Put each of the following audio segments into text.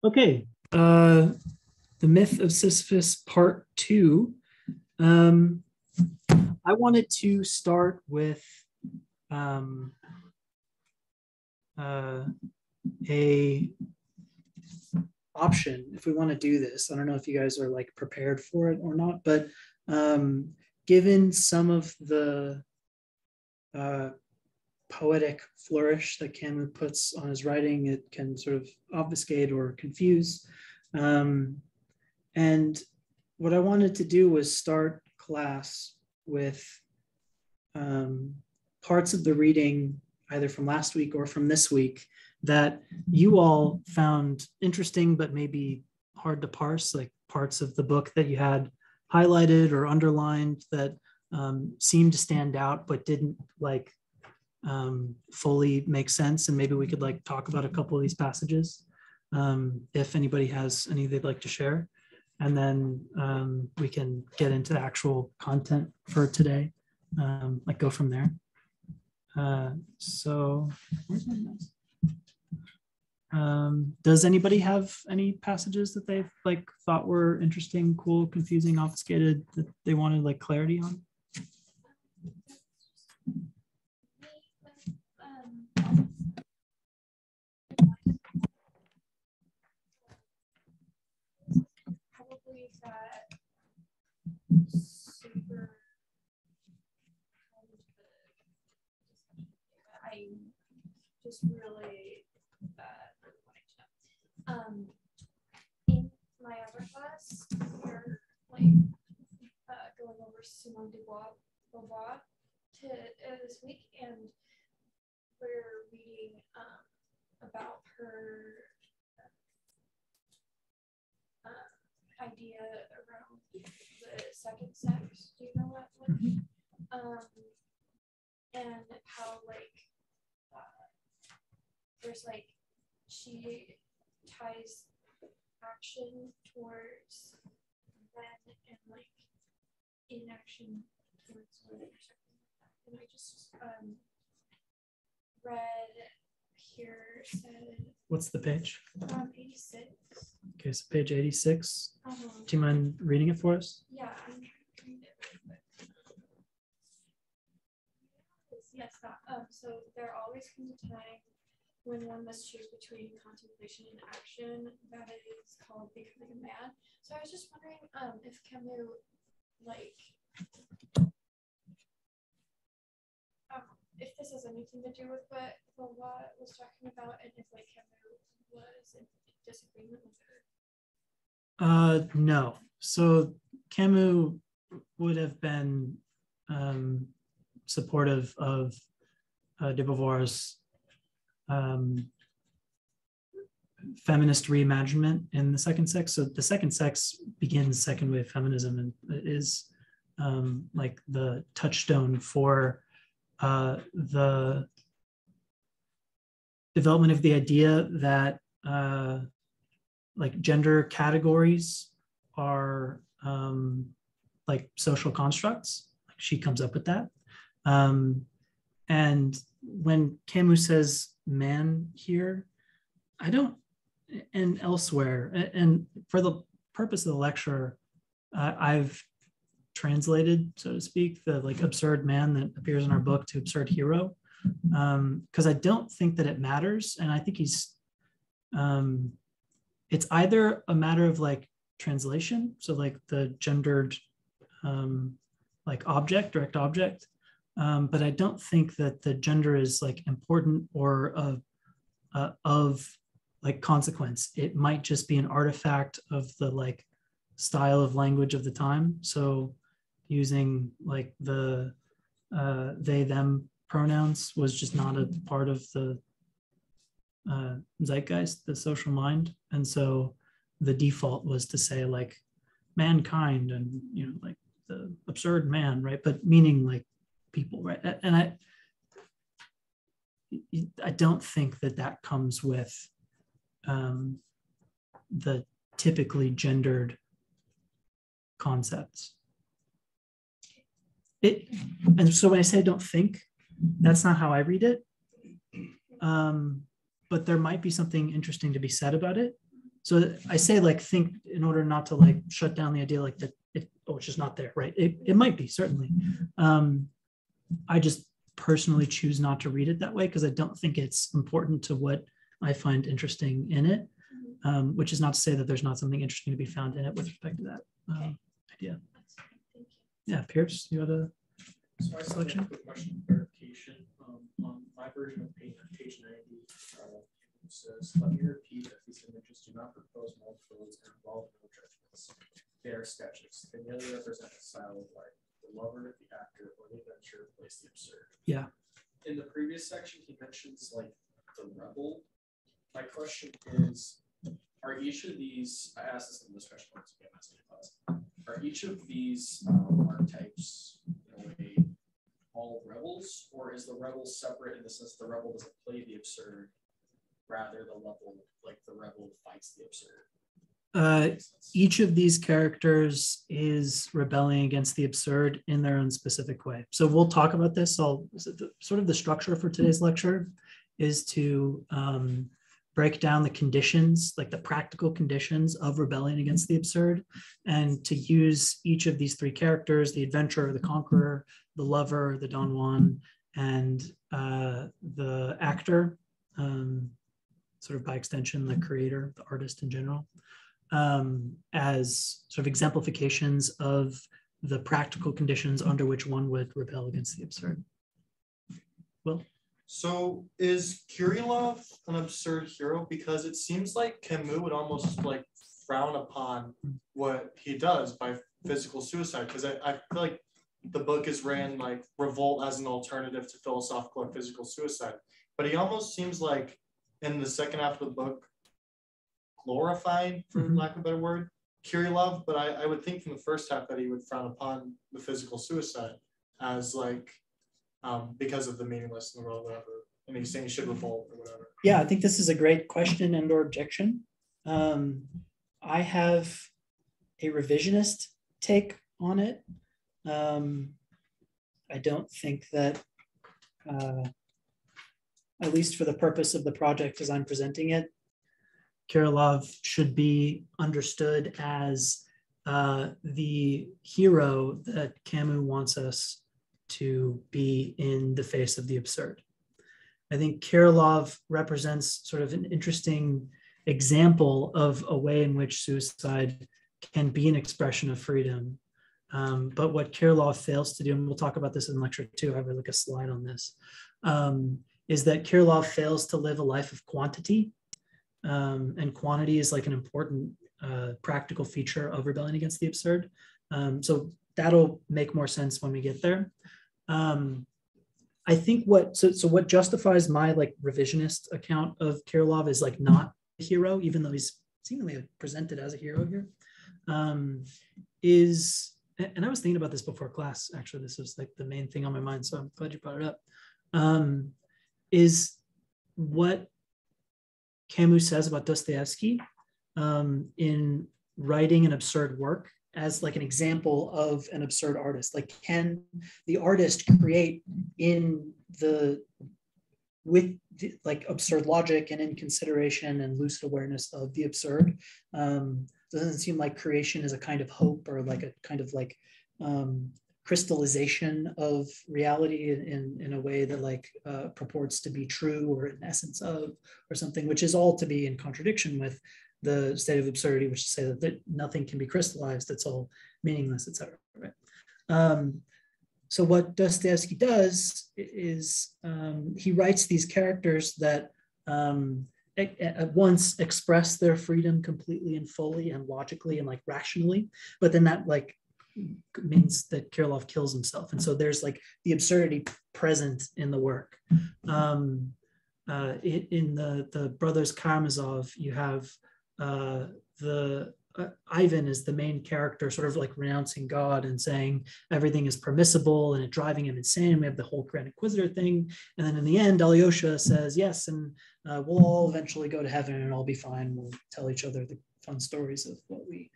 Okay, the myth of Sisyphus part 2. I wanted to start with a option if we want to do this. I don't know if you guys are like prepared for it or not, but given some of the poetic flourish that Camus puts on his writing, it can sort of obfuscate or confuse. And what I wanted to do was start class with parts of the reading, either from last week or from this week, that you all found interesting, but maybe hard to parse, like parts of the book that you had highlighted or underlined that seemed to stand out, but didn't like fully make sense. And maybe we could like talk about a couple of these passages if anybody has any they'd like to share. And then we can get into the actual content for today, like go from there. So where's my mouse? Does anybody have any passages that they've like thought were interesting, cool, confusing, obfuscated that they wanted like clarity on? Probably that super I just really wanting to know. In my other class, we're like going over Simone de Beauvoir this week, and we're reading about her idea around the second sex. Do you know what? And how like there's like she ties action towards men and like inaction towards women or something like that. And I just read here said. What's the page? 86. Okay, so page 86. Do you mind reading it for us? Yeah, I'm trying to read it really quick. Yes, so there always comes a time when one must choose between contemplation and action. That is called becoming a man. So I was just wondering if Camus, like, if this has anything to do with what Beauvoir was talking about, and if like Camus was in disagreement with her. No. So Camus would have been supportive of de Beauvoir's feminist reimaginment in the second sex. So the second sex begins second wave feminism and is like the touchstone for the development of the idea that like gender categories are like social constructs. Like she comes up with that. And when Camus says man here, I don't, and elsewhere, and for the purpose of the lecture, I've translated, so to speak, the like absurd man that appears in our book to absurd hero, because I don't think that it matters. And I think he's, it's either a matter of like translation, so like the gendered like object, direct object, but I don't think that the gender is like important or of like consequence. It might just be an artifact of the like style of language of the time. So using like the they them pronouns was just not a part of the zeitgeist, the social mind. And so the default was to say like mankind and, you know, like the absurd man, right? But meaning like people, right? And I don't think that that comes with the typically gendered concepts. And so when I say I don't think, that's not how I read it. But there might be something interesting to be said about it. So I say like think in order not to like shut down the idea like that it's just not there, right? It might be, certainly. I just personally choose not to read it that way because I don't think it's important to what I find interesting in it, which is not to say that there's not something interesting to be found in it with respect to that idea. Yeah, Pierce, you had a selection? A quick question of clarification. On my version of page 90, it says, let me repeat that these images do not propose multiples and involve no judgments. They are sketches. They merely represent a style of life. The lover, the actor, or the adventure plays the absurd. Yeah. In the previous section, he mentions like the rebel. My question is, are each of these, I asked this in the discussion points again last class, are each of these archetypes in a way all rebels, or is the rebel separate in the sense the rebel doesn't play the absurd, rather the level, like the rebel fights the absurd? Each of these characters is rebelling against the absurd in their own specific way. So we'll talk about this. Sort of the structure for today's lecture is to break down the conditions, like the practical conditions of rebelling against the absurd, and to use each of these three characters, the adventurer, the conqueror, the lover, the Don Juan, and the actor, sort of by extension, the creator, the artist in general, as sort of exemplifications of the practical conditions under which one would rebel against the absurd. Will? So is Kirillov an absurd hero? Because it seems like Camus would almost like frown upon what he does by physical suicide. Because I feel like the book is ran like revolt as an alternative to philosophical or physical suicide. But he almost seems like in the second half of the book, glorified, for lack of a better word, Kirillov. But I would think from the first half that he would frown upon the physical suicide as like, because of the meaningless in the world, whatever. And he's saying he should revolt or whatever. Yeah, I think this is a great question and or objection. I have a revisionist take on it. I don't think that, at least for the purpose of the project as I'm presenting it, Kirillov should be understood as the hero that Camus wants us to be in the face of the absurd. I think Kirillov represents sort of an interesting example of a way in which suicide can be an expression of freedom. But what Kirillov fails to do, and we'll talk about this in lecture 2, I have like a slide on this, is that Kirillov fails to live a life of quantity. And quantity is like an important practical feature of rebelling against the absurd. So that'll make more sense when we get there. I think what justifies my like revisionist account of Kirillov is like not a hero, even though he's seemingly presented as a hero here, is, and I was thinking about this before class, actually, this was like the main thing on my mind, so I'm glad you brought it up, is what Camus says about Dostoevsky in writing an absurd work as like an example of an absurd artist. Like, can the artist create with like absurd logic and in consideration and lucid awareness of the absurd? Doesn't seem like creation is a kind of hope or like a kind of like crystallization of reality in a way that like purports to be true or an essence of or something, which is all to be in contradiction with the state of absurdity, which is to say that nothing can be crystallized, it's all meaningless, etc. Right? So what Dostoevsky does is he writes these characters that at once express their freedom completely and fully and logically and like rationally, but then that like means that Kirillov kills himself. And so there's like the absurdity present in the work. In the Brothers Karamazov, you have Ivan is the main character sort of like renouncing God and saying everything is permissible and it driving him insane. We have the whole Grand Inquisitor thing. And then in the end, Alyosha says, yes, and we'll all eventually go to heaven and all be fine. We'll tell each other the fun stories of what we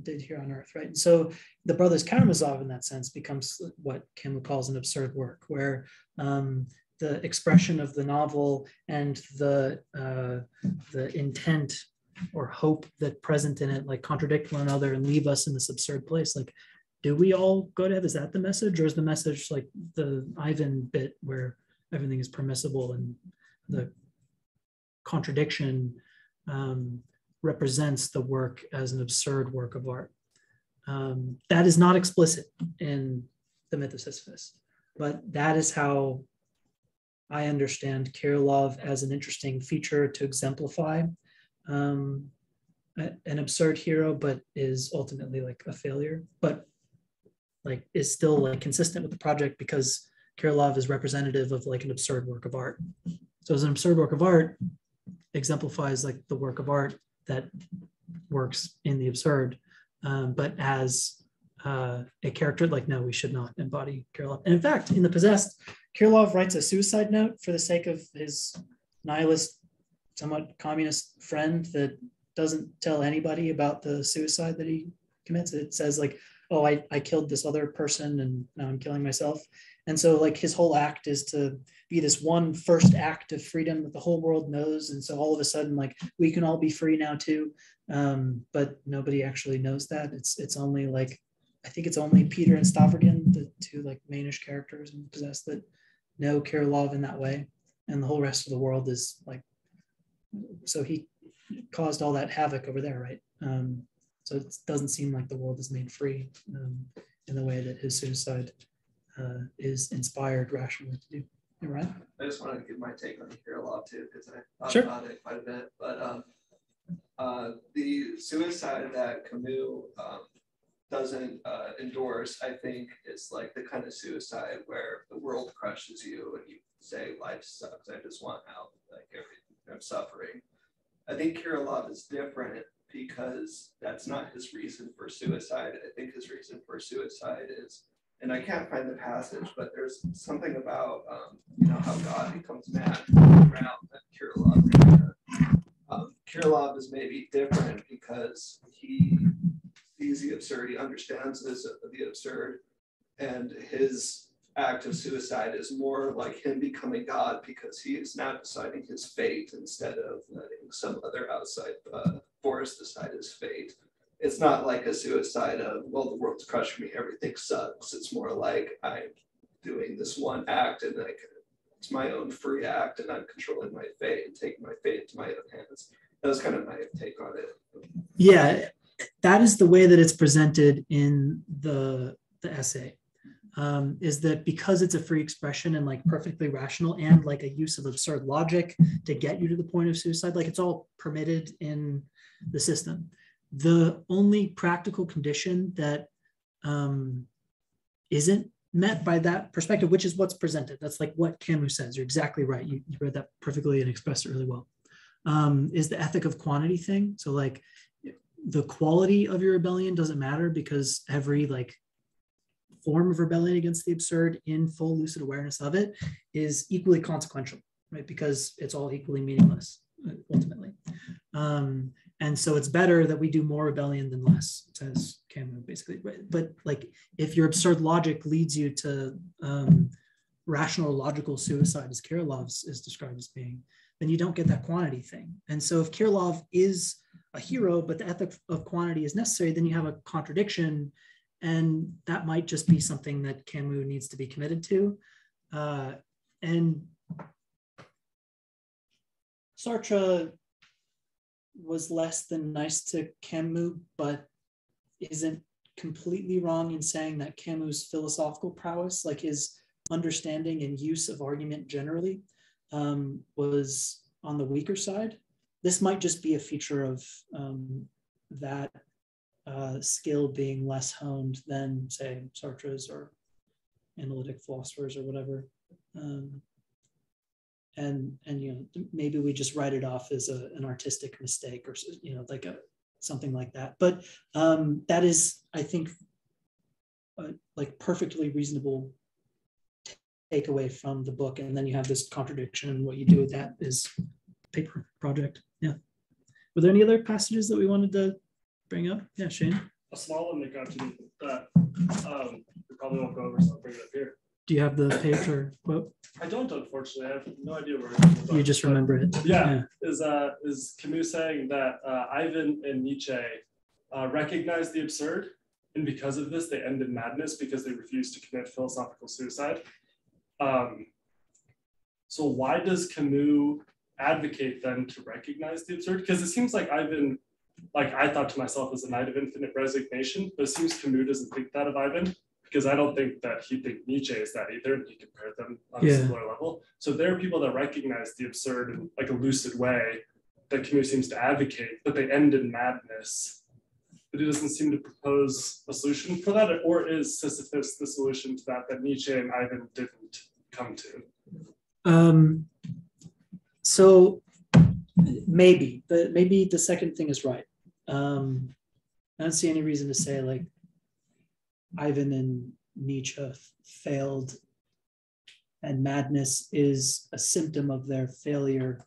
did here on earth, right? And so the Brothers Karamazov in that sense becomes what Camus calls an absurd work, where the expression of the novel and the intent or hope that present in it like contradict one another and leave us in this absurd place. Like, do we all go to heaven? Is that the message, or is the message like the Ivan bit where everything is permissible and the contradiction represents the work as an absurd work of art? That is not explicit in the myth of Sisyphus, but that is how I understand Kirillov as an interesting feature to exemplify an absurd hero, but is ultimately like a failure, but like is still like consistent with the project because Kirillov is representative of like an absurd work of art. So as an absurd work of art exemplifies like the work of art that works in the absurd, but as a character, like, no, we should not embody Kirillov. And in fact, in The Possessed, Kirillov writes a suicide note for the sake of his nihilist, somewhat communist friend that doesn't tell anybody about the suicide that he commits. It says like, oh, I killed this other person and now I'm killing myself. And so like his whole act is to be this one first act of freedom that the whole world knows. And so all of a sudden, like, we can all be free now too. But nobody actually knows that. It's only like, I think it's only Peter and Stavrogin, the two like mainish characters in Possessed, that know Kirillov in that way. And the whole rest of the world is like, so he caused all that havoc over there, right? So it doesn't seem like the world is made free in the way that his suicide is inspired rationally to do. You're right. I just wanted to give my take on Kirillov too, because I thought Sure. about it quite a bit. But the suicide that Camus doesn't endorse, I think, is like the kind of suicide where the world crushes you and you say, life sucks, I just want out, like I'm suffering. I think Kirillov is different because that's not his reason for suicide. I think his reason for suicide is, and I can't find the passage, but there's something about, how God becomes mad around Kirillov. Kirillov is maybe different because he sees the absurd, he understands the absurd, and his act of suicide is more like him becoming God because he is now deciding his fate instead of letting some other outside force decide his fate. It's not like a suicide of, well, the world's crushing me, everything sucks. It's more like I'm doing this one act and it's my own free act and I'm controlling my fate and taking my fate into my own hands. That was kind of my take on it. Yeah, that is the way that it's presented in the essay. Is that because it's a free expression and like perfectly rational and like a use of absurd logic to get you to the point of suicide, like it's all permitted in the system. The only practical condition that isn't met by that perspective, which is what's presented, that's like what Camus says, you're exactly right, you read that perfectly and expressed it really well, is the ethic of quantity thing. So like the quality of your rebellion doesn't matter because every like form of rebellion against the absurd in full lucid awareness of it is equally consequential, right? Because it's all equally meaningless ultimately. And so it's better that we do more rebellion than less, says Camus basically. But like if your absurd logic leads you to rational or logical suicide, as Kirillov's is described as being, then you don't get that quantity thing. And so if Kirillov is a hero, but the ethic of quantity is necessary, then you have a contradiction. And that might just be something that Camus needs to be committed to. And Sartre was less than nice to Camus, but isn't completely wrong in saying that Camus' philosophical prowess, like his understanding and use of argument generally, was on the weaker side. This might just be a feature of that skill being less honed than, say, Sartre's or analytic philosophers or whatever. And maybe we just write it off as an artistic mistake or like something like that. But that is, I think, like perfectly reasonable takeaway from the book. And then you have this contradiction, and what you do with that is paper project. Yeah. Were there any other passages that we wanted to bring up? Yeah, Shane. A small one that got to me that we probably won't go over, so I'll bring it up here. Do you have the page or quote? I don't, unfortunately. I have no idea where You just remember it. Yeah. Is Camus saying that Ivan and Nietzsche recognized the absurd, and because of this, they end in madness because they refuse to commit philosophical suicide. So why does Camus advocate then to recognize the absurd? Because it seems like Ivan, like I thought to myself as a knight of infinite resignation, but it seems Camus doesn't think that of Ivan, because I don't think that he thinks Nietzsche is that either, and he compared them on a similar level. So there are people that recognize the absurd in like a lucid way that Camus seems to advocate, but they end in madness. But he doesn't seem to propose a solution for that, or is Sisyphus the solution to that Nietzsche and Ivan didn't come to? So maybe the second thing is right. I don't see any reason to say like Ivan and Nietzsche failed and madness is a symptom of their failure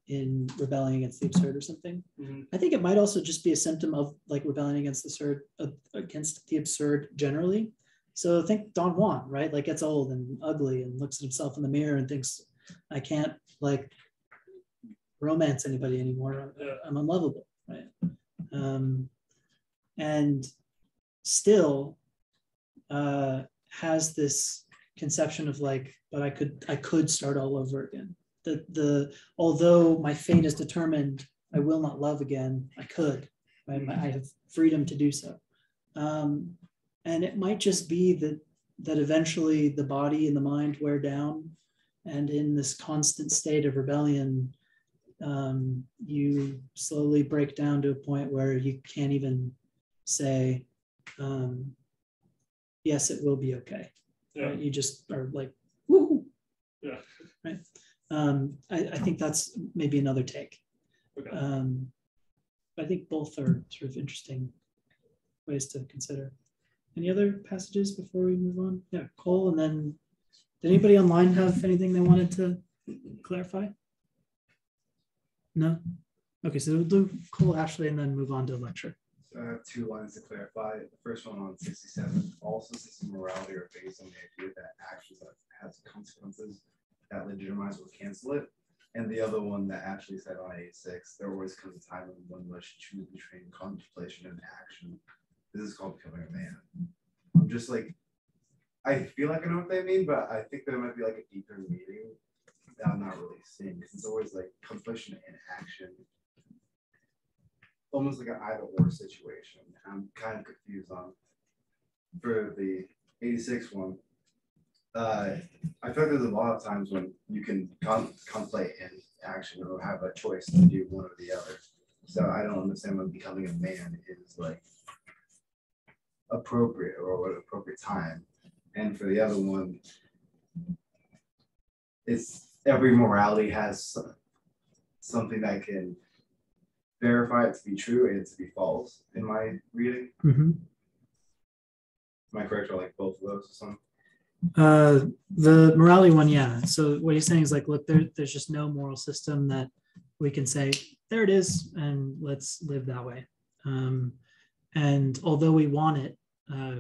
in rebelling against the absurd or something. Mm-hmm. I think it might also just be a symptom of like rebelling against the absurd generally. So think Don Juan, right? Like gets old and ugly and looks at himself in the mirror and thinks, I can't like romance anybody anymore. I'm unlovable, right? And still has this conception of like, but I could start all over again. Although my fate is determined, I will not love again. I could, right? I have freedom to do so. And it might just be that eventually the body and the mind wear down, and in this constant state of rebellion, you slowly break down to a point where you can't even say, yes, it will be okay. Yeah. Right? You just are like, woo. Yeah. Right. I think that's maybe another take. Okay. I think both are sort of interesting ways to consider. Any other passages before we move on? Yeah, Cole, and then did anybody online have anything they wanted to clarify? No? Okay, so we'll do Cole, Ashley, and then move on to the lecture. So I have 2 lines to clarify. The first one on 67, all systems of morality are based on the idea that actions that has consequences that legitimize or cancel it. And the other one that Ashley said on 86, there always comes a time when one must choose between contemplation and action. This is called becoming a man. I'm just like, I feel like I know what they mean, but I think there might be like a deeper meaning that I'm not really seeing, because it's always like contemplation and action, almost like an either or situation. I'm kind of confused on for the 86 one. I feel like there's a lot of times when you can contemplate in action or have a choice to do one or the other. So I don't understand when becoming a man is like appropriate or at an appropriate time. And for the other one, it's every morality has something that can verify it to be true and to be false in my reading. Mm-hmm. Am I correct, or like both of those or something? The morality one, yeah. So what he's saying is like, look, there's just no moral system that we can say, there it is, and let's live that way. And although we want it,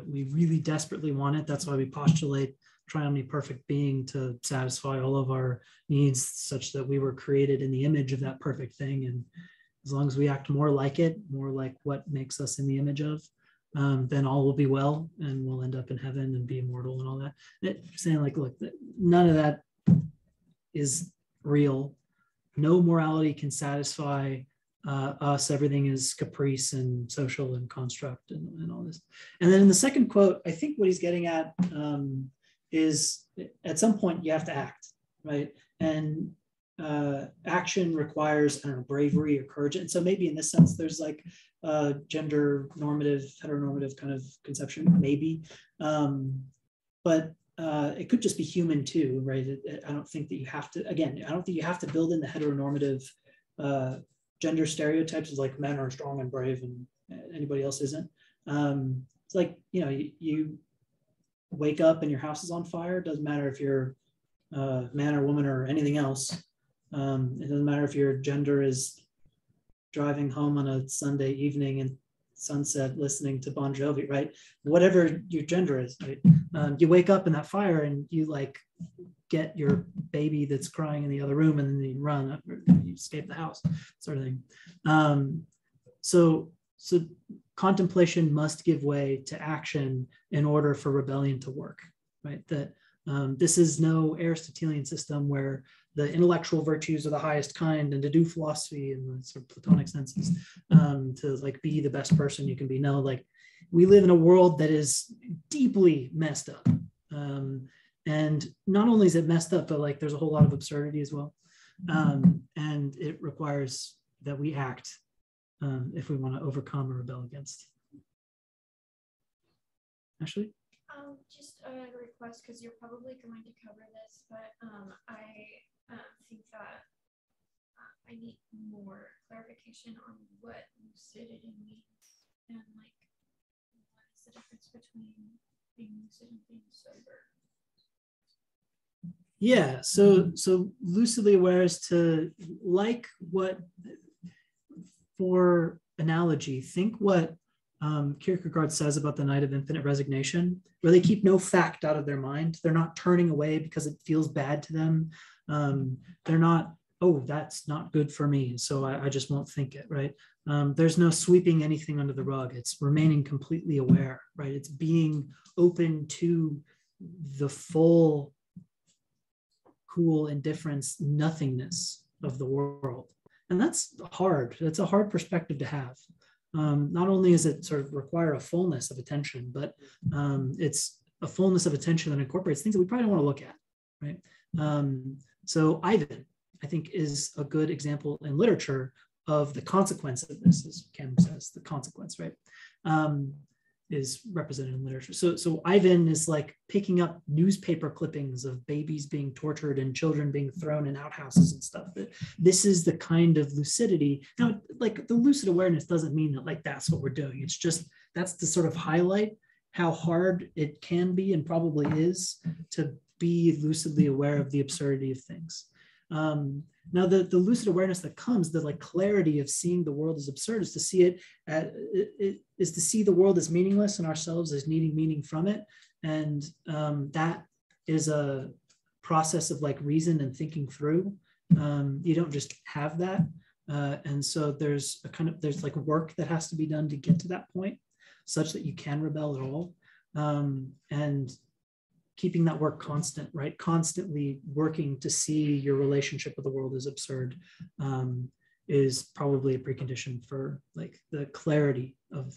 we really desperately want it. That's why we postulate triomniperfect being to satisfy all of our needs, such that we were created in the image of that perfect thing. And as long as we act more like it, more like what makes us in the image of, then all will be well, and we'll end up in heaven and be immortal and all that. Saying like, look, none of that is real. No morality can satisfy us. Everything is caprice and social and construct and all this. And then in the second quote, I think what he's getting at is at some point you have to act, right? And action requires, I don't know, bravery or courage. And so maybe in this sense, there's like gender normative, heteronormative kind of conception, maybe. But it could just be human too, right? I don't think that you have to, again, I don't think you have to build in the heteronormative gender stereotypes as like men are strong and brave and anybody else isn't. It's like, you know, you wake up and your house is on fire. It doesn't matter if you're man or woman or anything else. It doesn't matter if your gender is driving home on a Sunday evening and sunset listening to Bon Jovi, right? Whatever your gender is, right? You wake up in that fire and you like get your baby that's crying in the other room, and then you run, you escape the house, sort of thing. So contemplation must give way to action in order for rebellion to work, right? That this is no Aristotelian system where the intellectual virtues are the highest kind, and to do philosophy in the sort of Platonic senses, to like be the best person you can be. No, like we live in a world that is deeply messed up. And not only is it messed up, but like there's a whole lot of absurdity as well. And it requires that we act if we want to overcome or rebel against. Ashley? Just a request, because you're probably going to cover this, but I think that I need more clarification on what lucidity means, and like what is the difference between being lucid and being sober. Yeah, so lucidly aware is to, like what, for analogy, think what Kierkegaard says about the night of infinite resignation, where they keep no fact out of their mind. They're not turning away because it feels bad to them. They're not, oh, that's not good for me, so I just won't think it, right? There's no sweeping anything under the rug. It's remaining completely aware, right? It's being open to the full, cool indifference, nothingness of the world. And that's hard. It's a hard perspective to have. Not only does it sort of require a fullness of attention, but it's a fullness of attention that incorporates things that we probably don't want to look at, right? So Ivan, I think, is a good example in literature of the consequence of this, as Camus says, the consequence, right? Is represented in literature. So Ivan is like picking up newspaper clippings of babies being tortured and children being thrown in outhouses and stuff. This is the kind of lucidity. Now, like the lucid awareness doesn't mean that like that's what we're doing. It's just that's to sort of highlight how hard it can be and probably is to be lucidly aware of the absurdity of things. Now, the lucid awareness that comes, the like clarity of seeing the world as absurd, is to see it is to see the world as meaningless and ourselves as needing meaning from it. And that is a process of like reason and thinking through. You don't just have that. And so there's there's like work that has to be done to get to that point such that you can rebel at all. And keeping that work constant, right? Constantly working to see your relationship with the world as absurd is probably a precondition for like the clarity of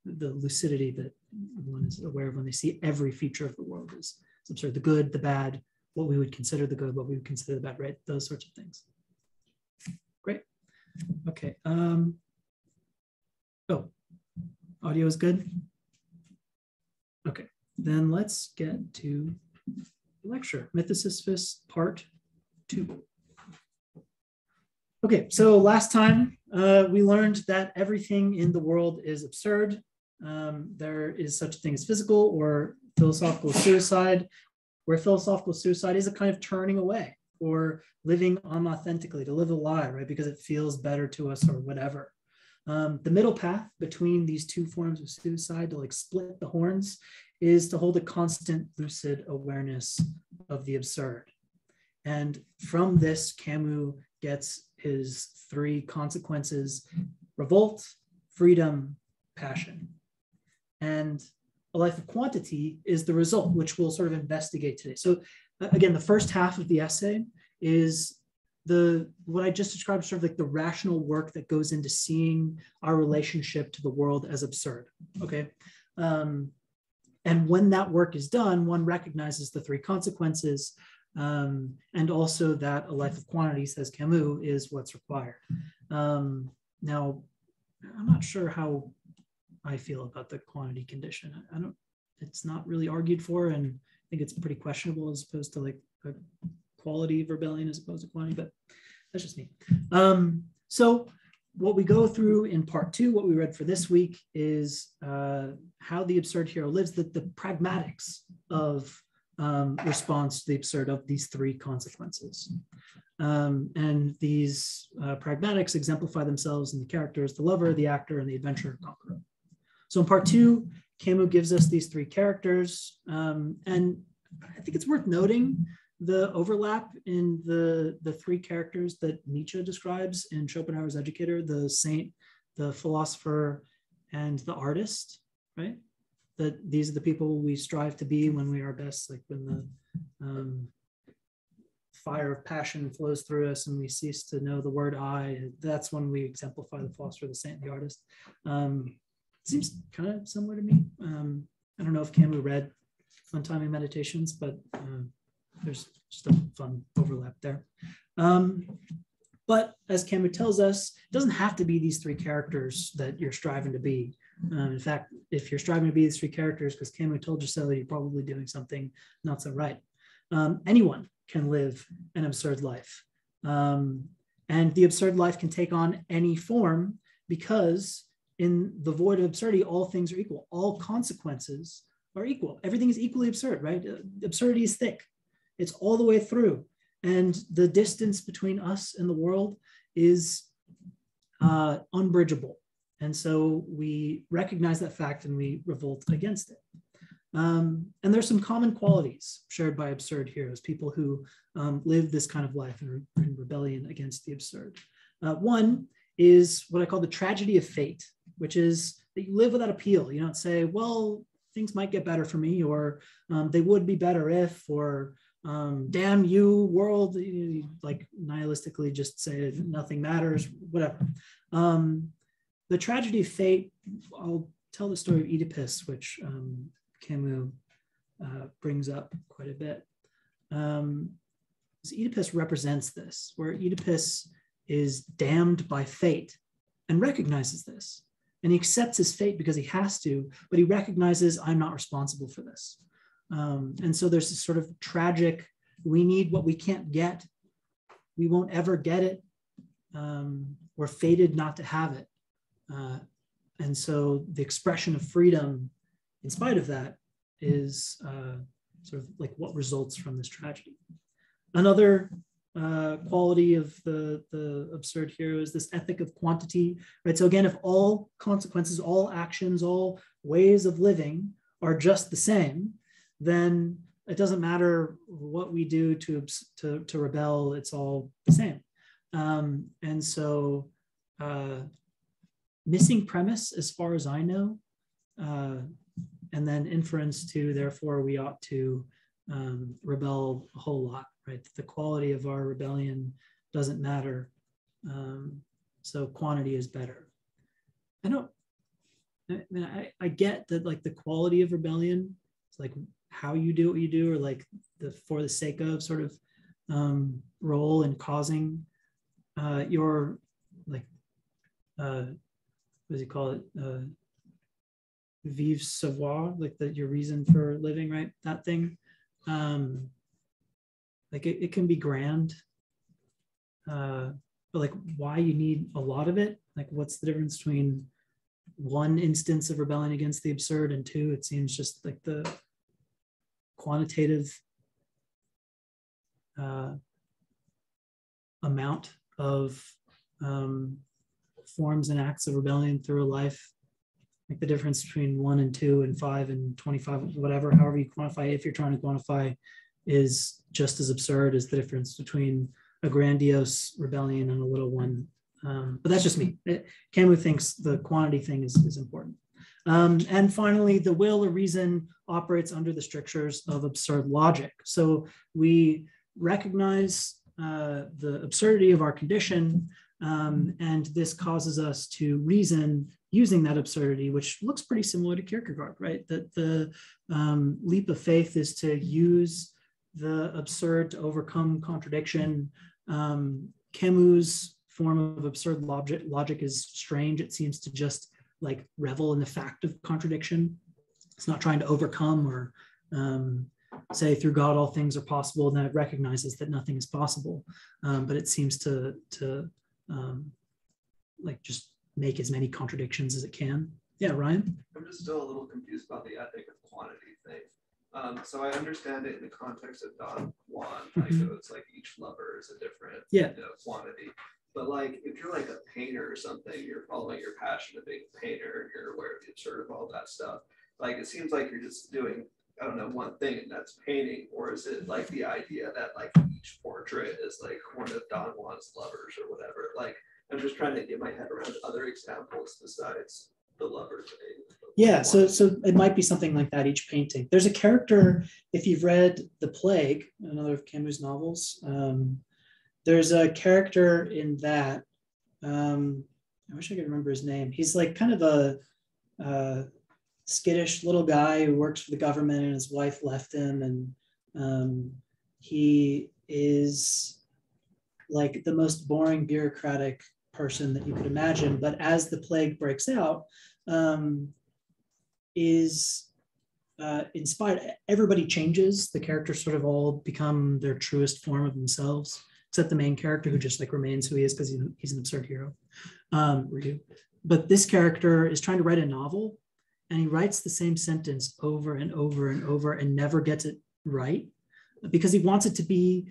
the lucidity that one is aware of when they see every feature of the world as absurd, the good, the bad, what we would consider the good, what we would consider the bad, right? Those sorts of things. Great. Okay. Oh, audio is good. Okay. Then let's get to the lecture, Myth of Sisyphus, part 2. Okay, so last time we learned that everything in the world is absurd. There is such a thing as physical or philosophical suicide, where philosophical suicide is a kind of turning away or living unauthentically, to live a lie, right? Because it feels better to us or whatever. The middle path between these two forms of suicide, to like split the horns, is to hold a constant lucid awareness of the absurd. And from this, Camus gets his 3 consequences: revolt, freedom, passion. And a life of quantity is the result, which we'll sort of investigate today. So again, the first half of the essay is what I just described, sort of like the rational work that goes into seeing our relationship to the world as absurd, okay? And when that work is done, one recognizes the 3 consequences, and also that a life of quantity, says Camus, is what's required. Now, I'm not sure how I feel about the quantity condition. It's not really argued for, and I think it's pretty questionable as opposed to like a quality of rebellion as opposed to quantity, but that's just me. So what we go through in part 2, what we read for this week, is how the absurd hero lives, the pragmatics of response to the absurd of these 3 consequences. And these pragmatics exemplify themselves in the characters, the lover, the actor, and the adventurer conqueror. So in part 2, Camus gives us these three characters, and I think it's worth noting the overlap in the three characters that Nietzsche describes in Schopenhauer's Educator: the saint, the philosopher, and the artist, right? That these are the people we strive to be when we are best, like when the fire of passion flows through us and we cease to know the word I. That's when we exemplify the philosopher, the saint, and the artist. Seems kind of similar to me. I don't know if Camus read Fun Timing Meditations, but there's just a fun overlap there. But as Camus tells us, it doesn't have to be these three characters that you're striving to be. In fact, if you're striving to be these three characters because Camus told you so, you're probably doing something not so right. Anyone can live an absurd life. And the absurd life can take on any form, because in the void of absurdity, all things are equal. All consequences are equal. Everything is equally absurd, right? Absurdity is thick. It's all the way through. And the distance between us and the world is unbridgeable. And so we recognize that fact and we revolt against it. And there's some common qualities shared by absurd heroes, people who live this kind of life and are in rebellion against the absurd. One is what I call the tragedy of fate, which is that you live without appeal. You don't say, well, things might get better for me, or they would be better if, or damn you world, you like nihilistically just say nothing matters, whatever. The tragedy of fate, I'll tell the story of Oedipus, which Camus brings up quite a bit. Oedipus represents this, where Oedipus is damned by fate and recognizes this. And he accepts his fate because he has to, but he recognizes, I'm not responsible for this. And so there's this sort of tragic, we need what we can't get. We won't ever get it. We're fated not to have it. And so the expression of freedom, in spite of that, is sort of like what results from this tragedy. Another quality of the absurd hero is this ethic of quantity, right? So again, if all consequences, all actions, all ways of living are just the same, then it doesn't matter what we do to rebel, it's all the same. And so missing premise, as far as I know, and then inference to, therefore we ought to rebel a whole lot, right? The quality of our rebellion doesn't matter. So quantity is better. I get that, like, the quality of rebellion is like how you do what you do, or like the for the sake of sort of role in causing your, like, what does he call it? Vive savoir, like your reason for living, right? That thing. Like it can be grand, but like why you need a lot of it? Like what's the difference between one instance of rebellion against the absurd and two? It seems just like the quantitative amount of forms and acts of rebellion through a life, like the difference between 1 and 2 and 5 and 25, whatever, however you quantify it, if you're trying to quantify, is just as absurd as the difference between a grandiose rebellion and a little one. But that's just me. Camus thinks the quantity thing is important. And finally, the will or reason operates under the strictures of absurd logic. So we recognize the absurdity of our condition, and this causes us to reason using that absurdity, which looks pretty similar to Kierkegaard, right? That the leap of faith is to use the absurd to overcome contradiction. Camus' form of absurd logic is strange. It seems to just like revel in the fact of contradiction. It's not trying to overcome or say through God all things are possible, and then it recognizes that nothing is possible. But it seems to like just make as many contradictions as it can. Yeah, Ryan? I'm just still a little confused about the ethic of quantity thing. So I understand it in the context of Don Juan, like it's like each lover is a different quantity. But like if you're like a painter or something, you're following your passion of being a painter, you're aware of the absurd of all that stuff. Like, it seems like you're just doing, I don't know, one thing, and that's painting, or is it like the idea that like each portrait is like one of Don Juan's lovers or whatever? Like, I'm just trying to get my head around other examples besides the lover thing. Yeah, so it might be something like that, each painting. There's a character, if you've read The Plague, another of Camus' novels, there's a character in that, I wish I could remember his name. He's like kind of a skittish little guy who works for the government, and his wife left him, and he is like the most boring bureaucratic person that you could imagine. But as the plague breaks out, is inspired. Everybody changes. The characters sort of all become their truest form of themselves, except the main character, who just like remains who he is because he's an absurd hero. But this character is trying to write a novel, and he writes the same sentence over and over and over and never gets it right, because he wants it to be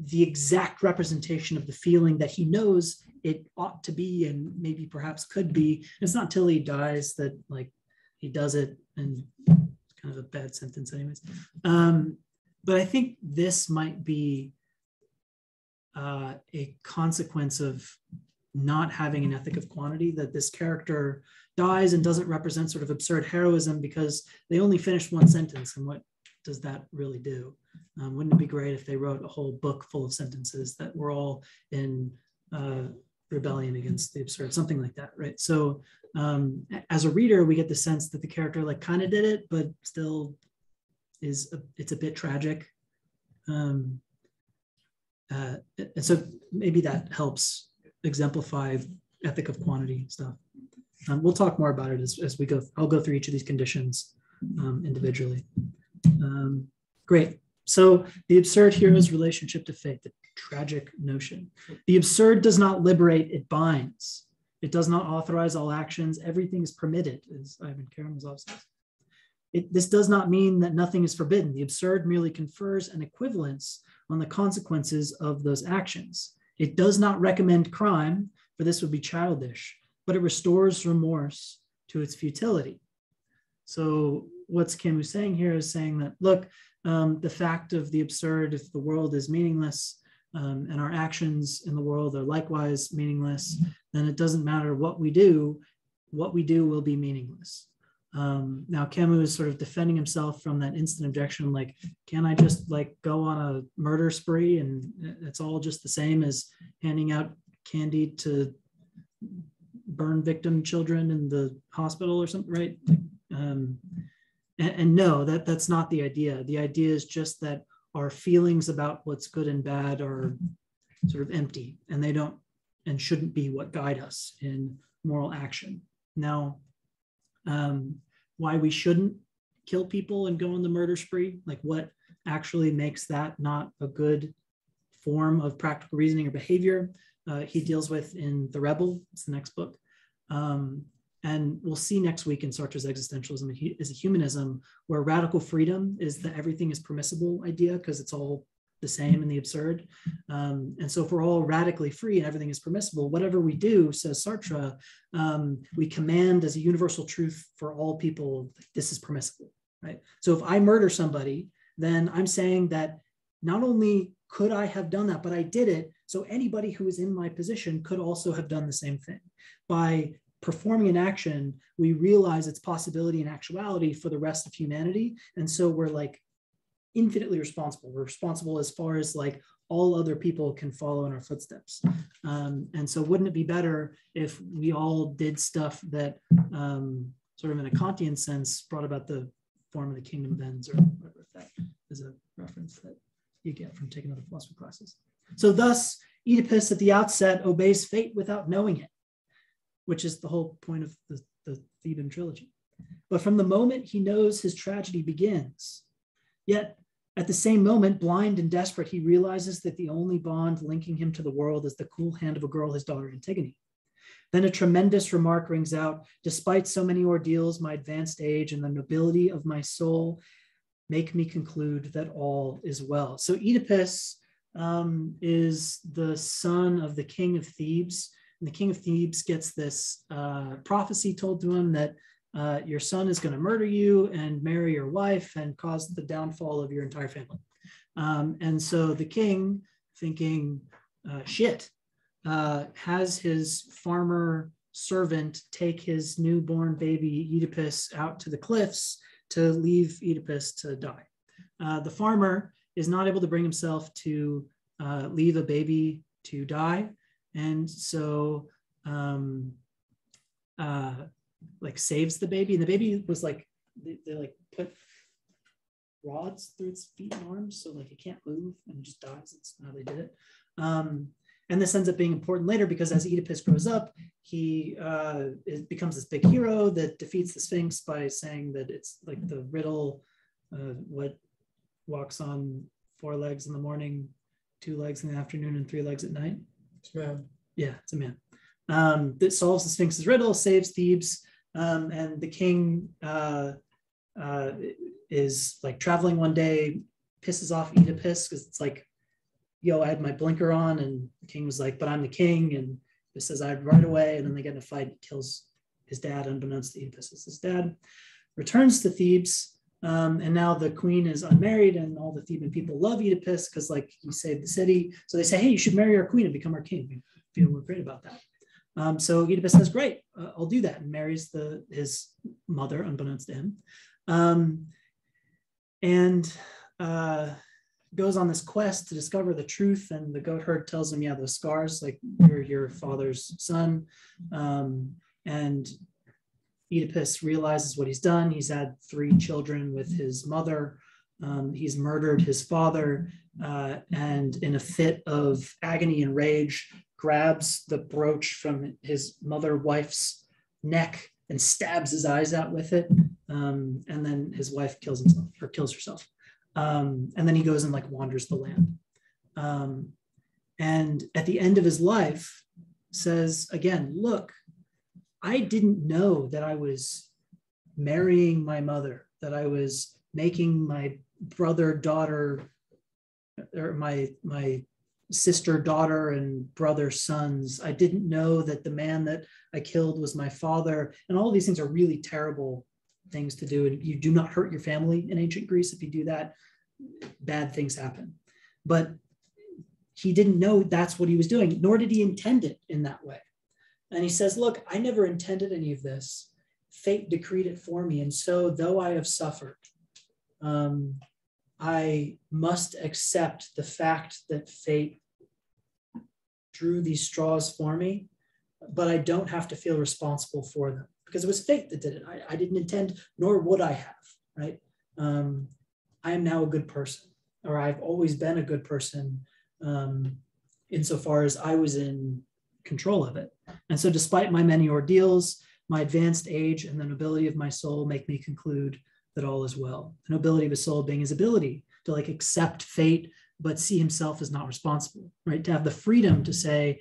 the exact representation of the feeling that he knows it ought to be and maybe perhaps could be. And it's not until he dies that like he does it, and it's kind of a bad sentence anyways. But I think this might be a consequence of not having an ethic of quantity, that this character dies and doesn't represent sort of absurd heroism because they only finished one sentence. And what does that really do? Wouldn't it be great if they wrote a whole book full of sentences that were all in rebellion against the absurd, something like that, right? So as a reader, we get the sense that the character like kind of did it, but still it's a bit tragic. And so maybe that helps exemplify ethic of quantity stuff. We'll talk more about it as we go. I'll go through each of these conditions individually. Great. So the absurd hero's relationship to fate, the tragic notion. The absurd does not liberate, it binds. It does not authorize all actions. Everything is permitted, as Ivan Karamazov says. This does not mean that nothing is forbidden. The absurd merely confers an equivalence on the consequences of those actions. It does not recommend crime, for this would be childish, but it restores remorse to its futility. So what's Camus saying here is saying that, look, the fact of the absurd, if the world is meaningless and our actions in the world are likewise meaningless, then it doesn't matter what we do will be meaningless. Now Camus is sort of defending himself from that instant objection, like, can I just like go on a murder spree and it's all just the same as handing out candy to burn victim children in the hospital or something, right? Like, and no, that's not the idea. The idea is just that our feelings about what's good and bad are sort of empty, and they don't and shouldn't be what guide us in moral action. Now, why we shouldn't kill people and go on the murder spree, like what actually makes that not a good form of practical reasoning or behavior, he deals with in The Rebel. It's the next book. And we'll see next week in Sartre's existentialism is a humanism where radical freedom is the everything is permissible idea because it's all the same in the absurd. And so if we're all radically free and everything is permissible, whatever we do, says Sartre, we command as a universal truth for all people, this is permissible, right? So if I murder somebody, then I'm saying that not only could I have done that, but I did it. So anybody who is in my position could also have done the same thing. By performing an action, we realize its possibility and actuality for the rest of humanity. And so we're like infinitely responsible. We're responsible as far as like all other people can follow in our footsteps. And so wouldn't it be better if we all did stuff that sort of in a Kantian sense brought about the form of the kingdom of ends, or whatever, if that is a reference that you get from taking other philosophy classes. So thus, Oedipus at the outset obeys fate without knowing it, which is the whole point of the Theban trilogy. But from the moment he knows his tragedy begins, yet at the same moment, blind and desperate, he realizes that the only bond linking him to the world is the cool hand of a girl, his daughter Antigone. Then a tremendous remark rings out, despite so many ordeals, my advanced age and the nobility of my soul make me conclude that all is well. So Oedipus is the son of the king of Thebes. And the king of Thebes gets this prophecy told to him that your son is going to murder you and marry your wife and cause the downfall of your entire family. And so the king, thinking, shit, has his farmer servant take his newborn baby Oedipus out to the cliffs to leave Oedipus to die. The farmer is not able to bring himself to leave a baby to die, and so like saves the baby. And the baby was like, they like put rods through its feet and arms, so like it can't move and it just dies. That's how they did it. And this ends up being important later because as Oedipus grows up, he becomes this big hero that defeats the Sphinx by saying that it's like the riddle, what walks on 4 legs in the morning, 2 legs in the afternoon, and 3 legs at night. It's a man. Yeah, it's a man. That solves the Sphinx's riddle, saves Thebes, and the king is like traveling one day, pisses off Oedipus because it's like, yo, I had my blinker on, and the king was like, but I'm the king, and he says I'd right away, and then they get in a fight, kills his dad, unbeknownst to Oedipus. His dad returns to Thebes, and now the queen is unmarried, and all the Theban people love Oedipus because like he saved the city. So they say, hey, you should marry our queen and become our king. We feel we're great about that. So Oedipus says, great, I'll do that, and marries his mother, unbeknownst to him, and goes on this quest to discover the truth. And the goat herd tells him, yeah, those scars, like you're your father's son. And Oedipus realizes what he's done. He's had 3 children with his mother. He's murdered his father, and in a fit of agony and rage, grabs the brooch from his mother wife's neck and stabs his eyes out with it. And then his wife kills himself or kills herself. And then he goes and like wanders the land. And at the end of his life says again, look, I didn't know that I was marrying my mother, that I was making my brother, daughter, or my sister, daughter, and brother, sons. I didn't know that the man that I killed was my father. And all of these things are really terrible things to do. And you do not hurt your family in ancient Greece. If you do that, bad things happen. But he didn't know that's what he was doing, nor did he intend it in that way. And he says, look, I never intended any of this. Fate decreed it for me. And so though I have suffered, I must accept the fact that fate drew these straws for me, but I don't have to feel responsible for them because it was fate that did it. I didn't intend, nor would I have, right? I am now a good person, or I've always been a good person insofar as I was in control of it. And so despite my many ordeals, my advanced age and the nobility of my soul make me conclude that all is well. The nobility of his soul being his ability to like accept fate, but see himself as not responsible, right? To have the freedom to say,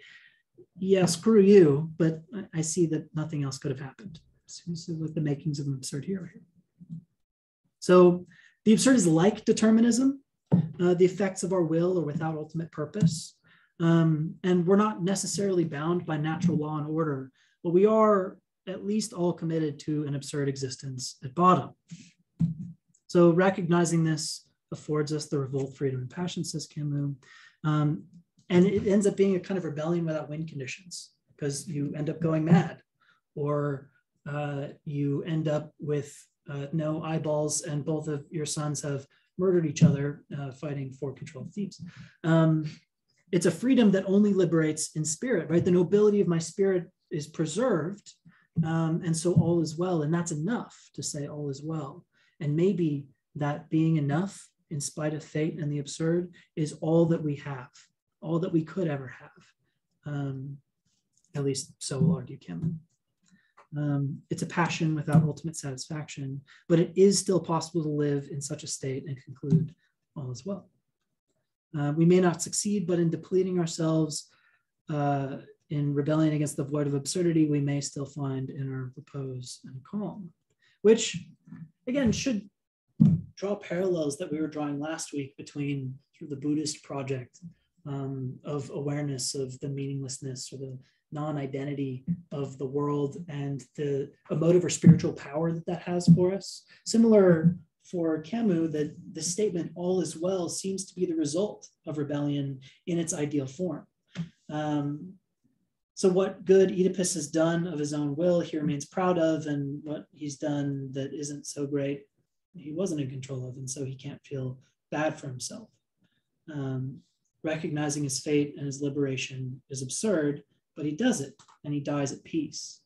yeah, screw you, but I see that nothing else could have happened. So with the makings of an absurd hero here. So the absurd is like determinism. The effects of our will are without ultimate purpose. And we're not necessarily bound by natural law and order, but we are at least all committed to an absurd existence at bottom. So recognizing this affords us the revolt, freedom, and passion, says Camus. And it ends up being a kind of rebellion without win conditions, because you end up going mad, or you end up with no eyeballs and both of your sons have murdered each other fighting for control of Thebes. It's a freedom that only liberates in spirit, right? The nobility of my spirit is preserved, and so all is well. And that's enough to say all is well. And maybe that being enough in spite of fate and the absurd is all that we have, all that we could ever have. At least so will argue Camus. It's a passion without ultimate satisfaction, but it is still possible to live in such a state and conclude all is well. We may not succeed, but in depleting ourselves in rebellion against the void of absurdity, we may still find inner repose and calm, which again should draw parallels that we were drawing last week between sort of the Buddhist project of awareness of the meaninglessness or the non-identity of the world and the emotive or spiritual power that that has for us. Similar for Camus, that the statement all is well seems to be the result of rebellion in its ideal form. So what good Oedipus has done of his own will, he remains proud of, and what he's done that isn't so great, he wasn't in control of, and so he can't feel bad for himself. Recognizing his fate and his liberation is absurd, but he does it, and he dies at peace.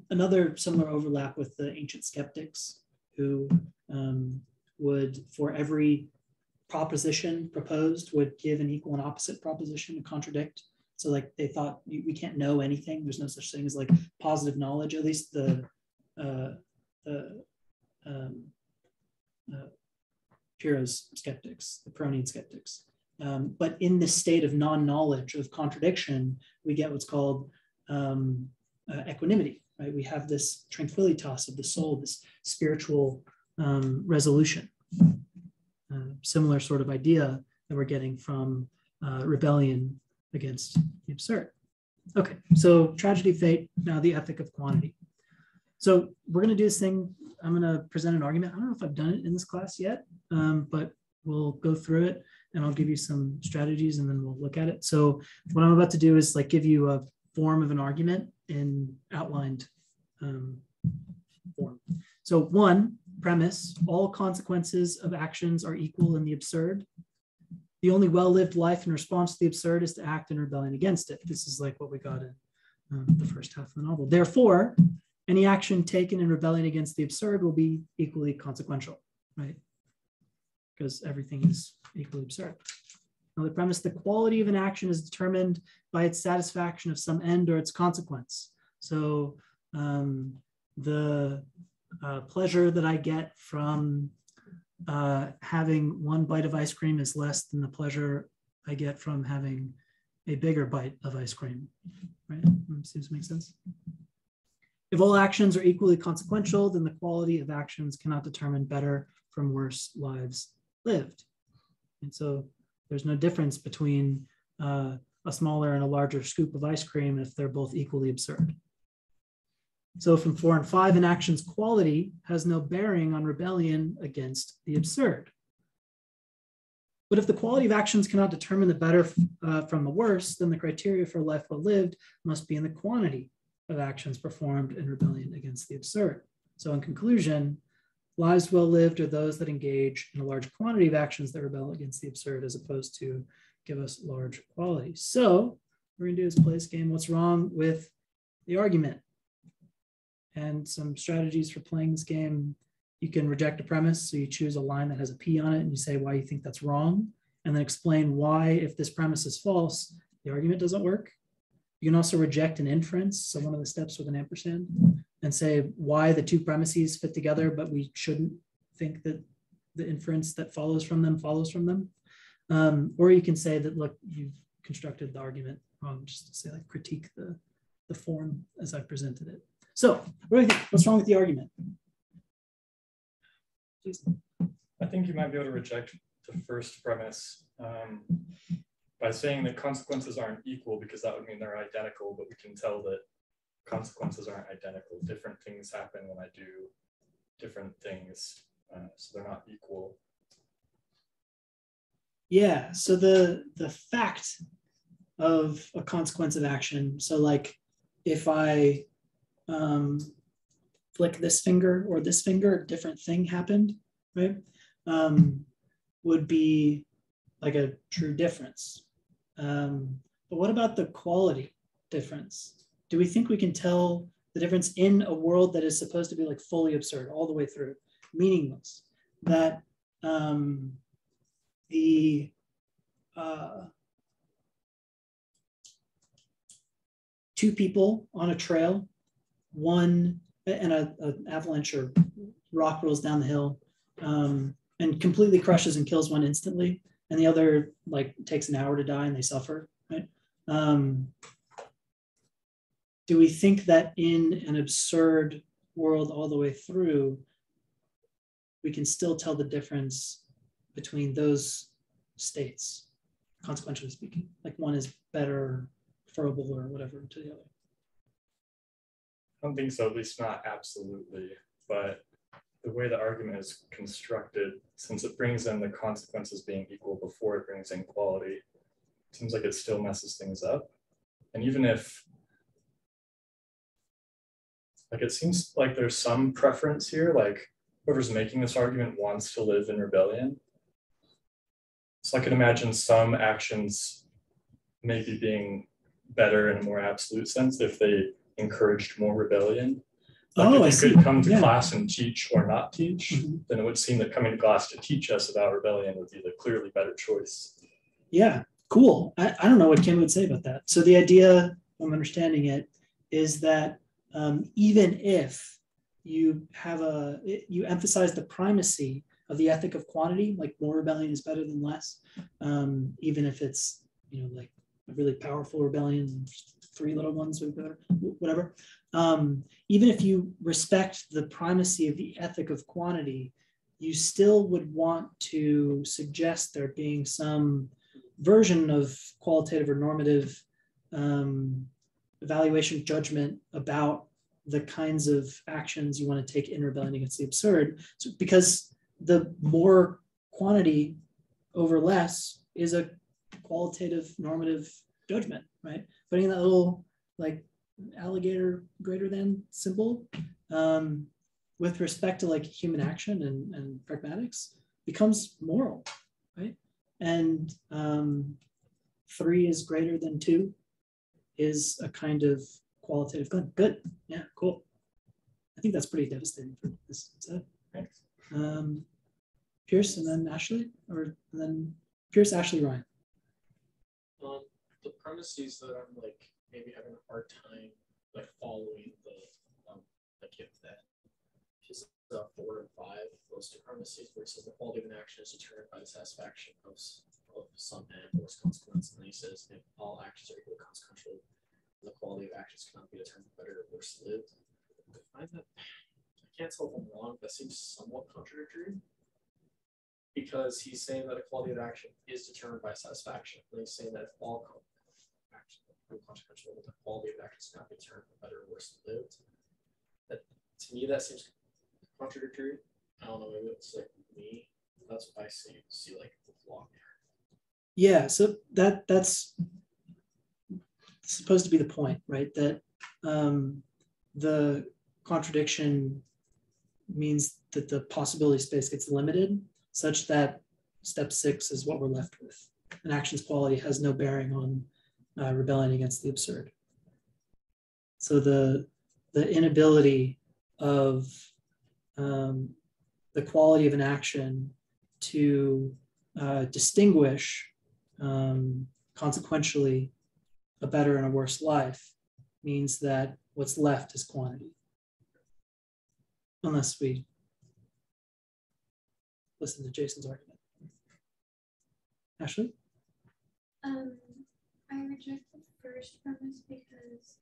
Another similar overlap with the ancient skeptics, who would, for every proposition proposed, would give an equal and opposite proposition to contradict. So like they thought we can't know anything. There's no such thing as like positive knowledge, at least the Pyrrho's skeptics, the Pyrrhonian skeptics. But in this state of non-knowledge, of contradiction, we get what's called equanimity, right? We have this tranquilitas of the soul, this spiritual resolution. Similar sort of idea that we're getting from rebellion against the absurd. Okay, so tragedy, fate, now the ethic of quantity. So we're going to do this thing. I'm going to present an argument. I don't know if I've done it in this class yet, but we'll go through it and I'll give you some strategies and then we'll look at it. So what I'm about to do is like give you a form of an argument in outlined form. So one, premise, all consequences of actions are equal in the absurd. The only well-lived life in response to the absurd is to act in rebellion against it. This is like what we got in the first half of the novel. Therefore, any action taken in rebellion against the absurd will be equally consequential, right? Because everything is equally absurd. Another premise, the quality of an action is determined by its satisfaction of some end or its consequence. So the pleasure that I get from having one bite of ice cream is less than the pleasure I get from having a bigger bite of ice cream, right? Seems to make sense. If all actions are equally consequential, then the quality of actions cannot determine better from worse lives lived. And so there's no difference between a smaller and a larger scoop of ice cream if they're both equally absurd. So from 4 and 5, an action's quality has no bearing on rebellion against the absurd. But if the quality of actions cannot determine the better from the worse, then the criteria for life well lived must be in the quantity of actions performed in rebellion against the absurd. So in conclusion, lives well lived are those that engage in a large quantity of actions that rebel against the absurd as opposed to give us large quality. So what we're gonna do is play this game, what's wrong with the argument? And some strategies for playing this game. You can reject a premise. So you choose a line that has a P on it and you say why you think that's wrong, and then explain why, if this premise is false, the argument doesn't work. You can also reject an inference. So one of the steps with an ampersand, and say why the two premises fit together, but we shouldn't think that the inference that follows from them. Or you can say that, look, you've constructed the argument wrong, just to say like critique the form as I presented it. So what do you think? What's wrong with the argument? Please. I think you might be able to reject the first premise by saying that consequences aren't equal, because that would mean they're identical, but we can tell that consequences aren't identical. Different things happen when I do different things, so they're not equal. Yeah, so the fact of a consequence of action, so like if I flick this finger or this finger, a different thing happened, right? Would be like a true difference. But what about the quality difference? Do we think we can tell the difference in a world that is supposed to be like fully absurd all the way through, meaningless, that the two people on a trail, one and an avalanche or rock rolls down the hill and completely crushes and kills one instantly, and the other like takes an hour to die and they suffer, right? Do we think that in an absurd world all the way through, we can still tell the difference between those states, consequentially speaking? Like one is better preferable or whatever to the other. I don't think so, at least not absolutely, but the way the argument is constructed, since it brings in the consequences being equal before it brings in quality, seems like it still messes things up. And even if, like, it seems like there's some preference here, like whoever's making this argument wants to live in rebellion. So I can imagine some actions maybe being better in a more absolute sense if they encouraged more rebellion. Like if you could come to class and teach or not teach, then it would seem that coming to class to teach us about rebellion would be the clearly better choice. Yeah, cool. I don't know what Kim would say about that. So the idea, I'm understanding it, is that even if you emphasize the primacy of the ethic of quantity, like more rebellion is better than less, even if it's, like a really powerful rebellion, 3 little ones or whatever. Even if you respect the primacy of the ethic of quantity, you still would want to suggest there being some version of qualitative or normative evaluation judgment about the kinds of actions you want to take in rebellion against the absurd. So, because the more quantity over less is a qualitative normative judgment, right? Putting that little like alligator greater than symbol with respect to like human action and pragmatics becomes moral, right? And 3 is greater than 2 is a kind of qualitative good. Yeah, cool. I think that's pretty devastating for this set. Thanks. Pierce and then Ashley, and then Pierce, Ashley, Ryan. The premises that I'm like maybe having a hard time like following the gift that is 4 and 5, those 2 premises where it says the quality of an action is determined by the satisfaction of some end or its consequence, and then he says if all actions are equally consequential, the quality of actions cannot be determined better or worse lived. I find that I can't tell if I'm wrong, that seems somewhat contradictory. Because he's saying that a quality of action is determined by satisfaction. And he's saying that if all actions are consequential, the quality of actions cannot be determined better or worse lived. That, to me, that seems contradictory. I don't know, maybe it's like me. That's what I see like the flaw there. Yeah, so that's supposed to be the point, right? That the contradiction means that the possibility space gets limited, such that step 6 is what we're left with. An action's quality has no bearing on rebellion against the absurd. So the inability of the quality of an action to distinguish consequentially a better and a worse life means that what's left is quantity. Unless we listen to Jason's argument. Ashley? I reject the first premise because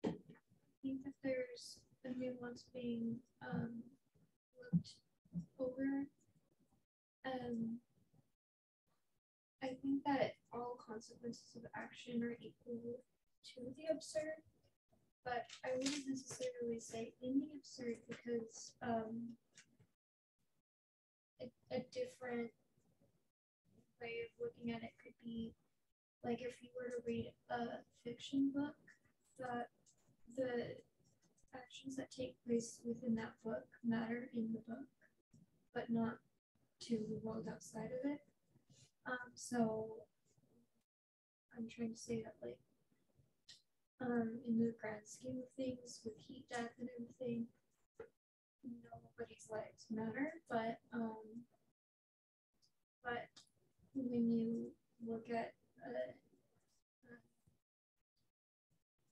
I think that there's a nuance being looked over. I think that all consequences of action are equal to the absurd, but I wouldn't necessarily say in the absurd because a different way of looking at it could be like if you were to read a fiction book, that the actions that take place within that book matter in the book, but not to the world outside of it. So I'm trying to say that like in the grand scheme of things with heat death and everything, nobody's lives matter, but when you look at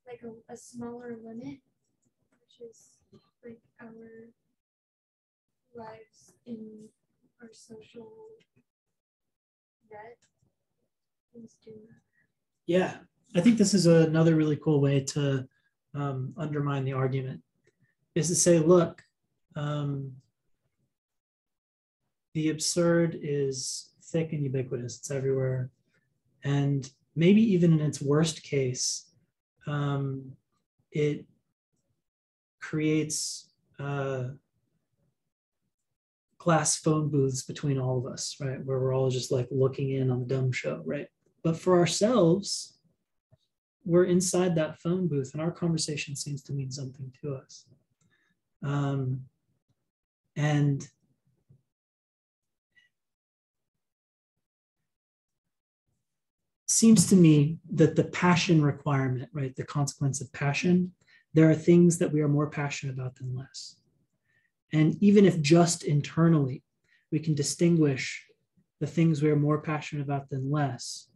like a smaller limit, which is like our lives in our social net, things do matter. Yeah, I think this is another really cool way to undermine the argument, is to say, look, the absurd is thick and ubiquitous. It's everywhere. And maybe even in its worst case, it creates glass phone booths between all of us, right? Where we're all just like looking in on the dumb show, right? But for ourselves, we're inside that phone booth and our conversation seems to mean something to us. And seems to me that the passion requirement, right, the consequence of passion, there are things that we are more passionate about than less. And even if just internally, we can distinguish the things we are more passionate about than less,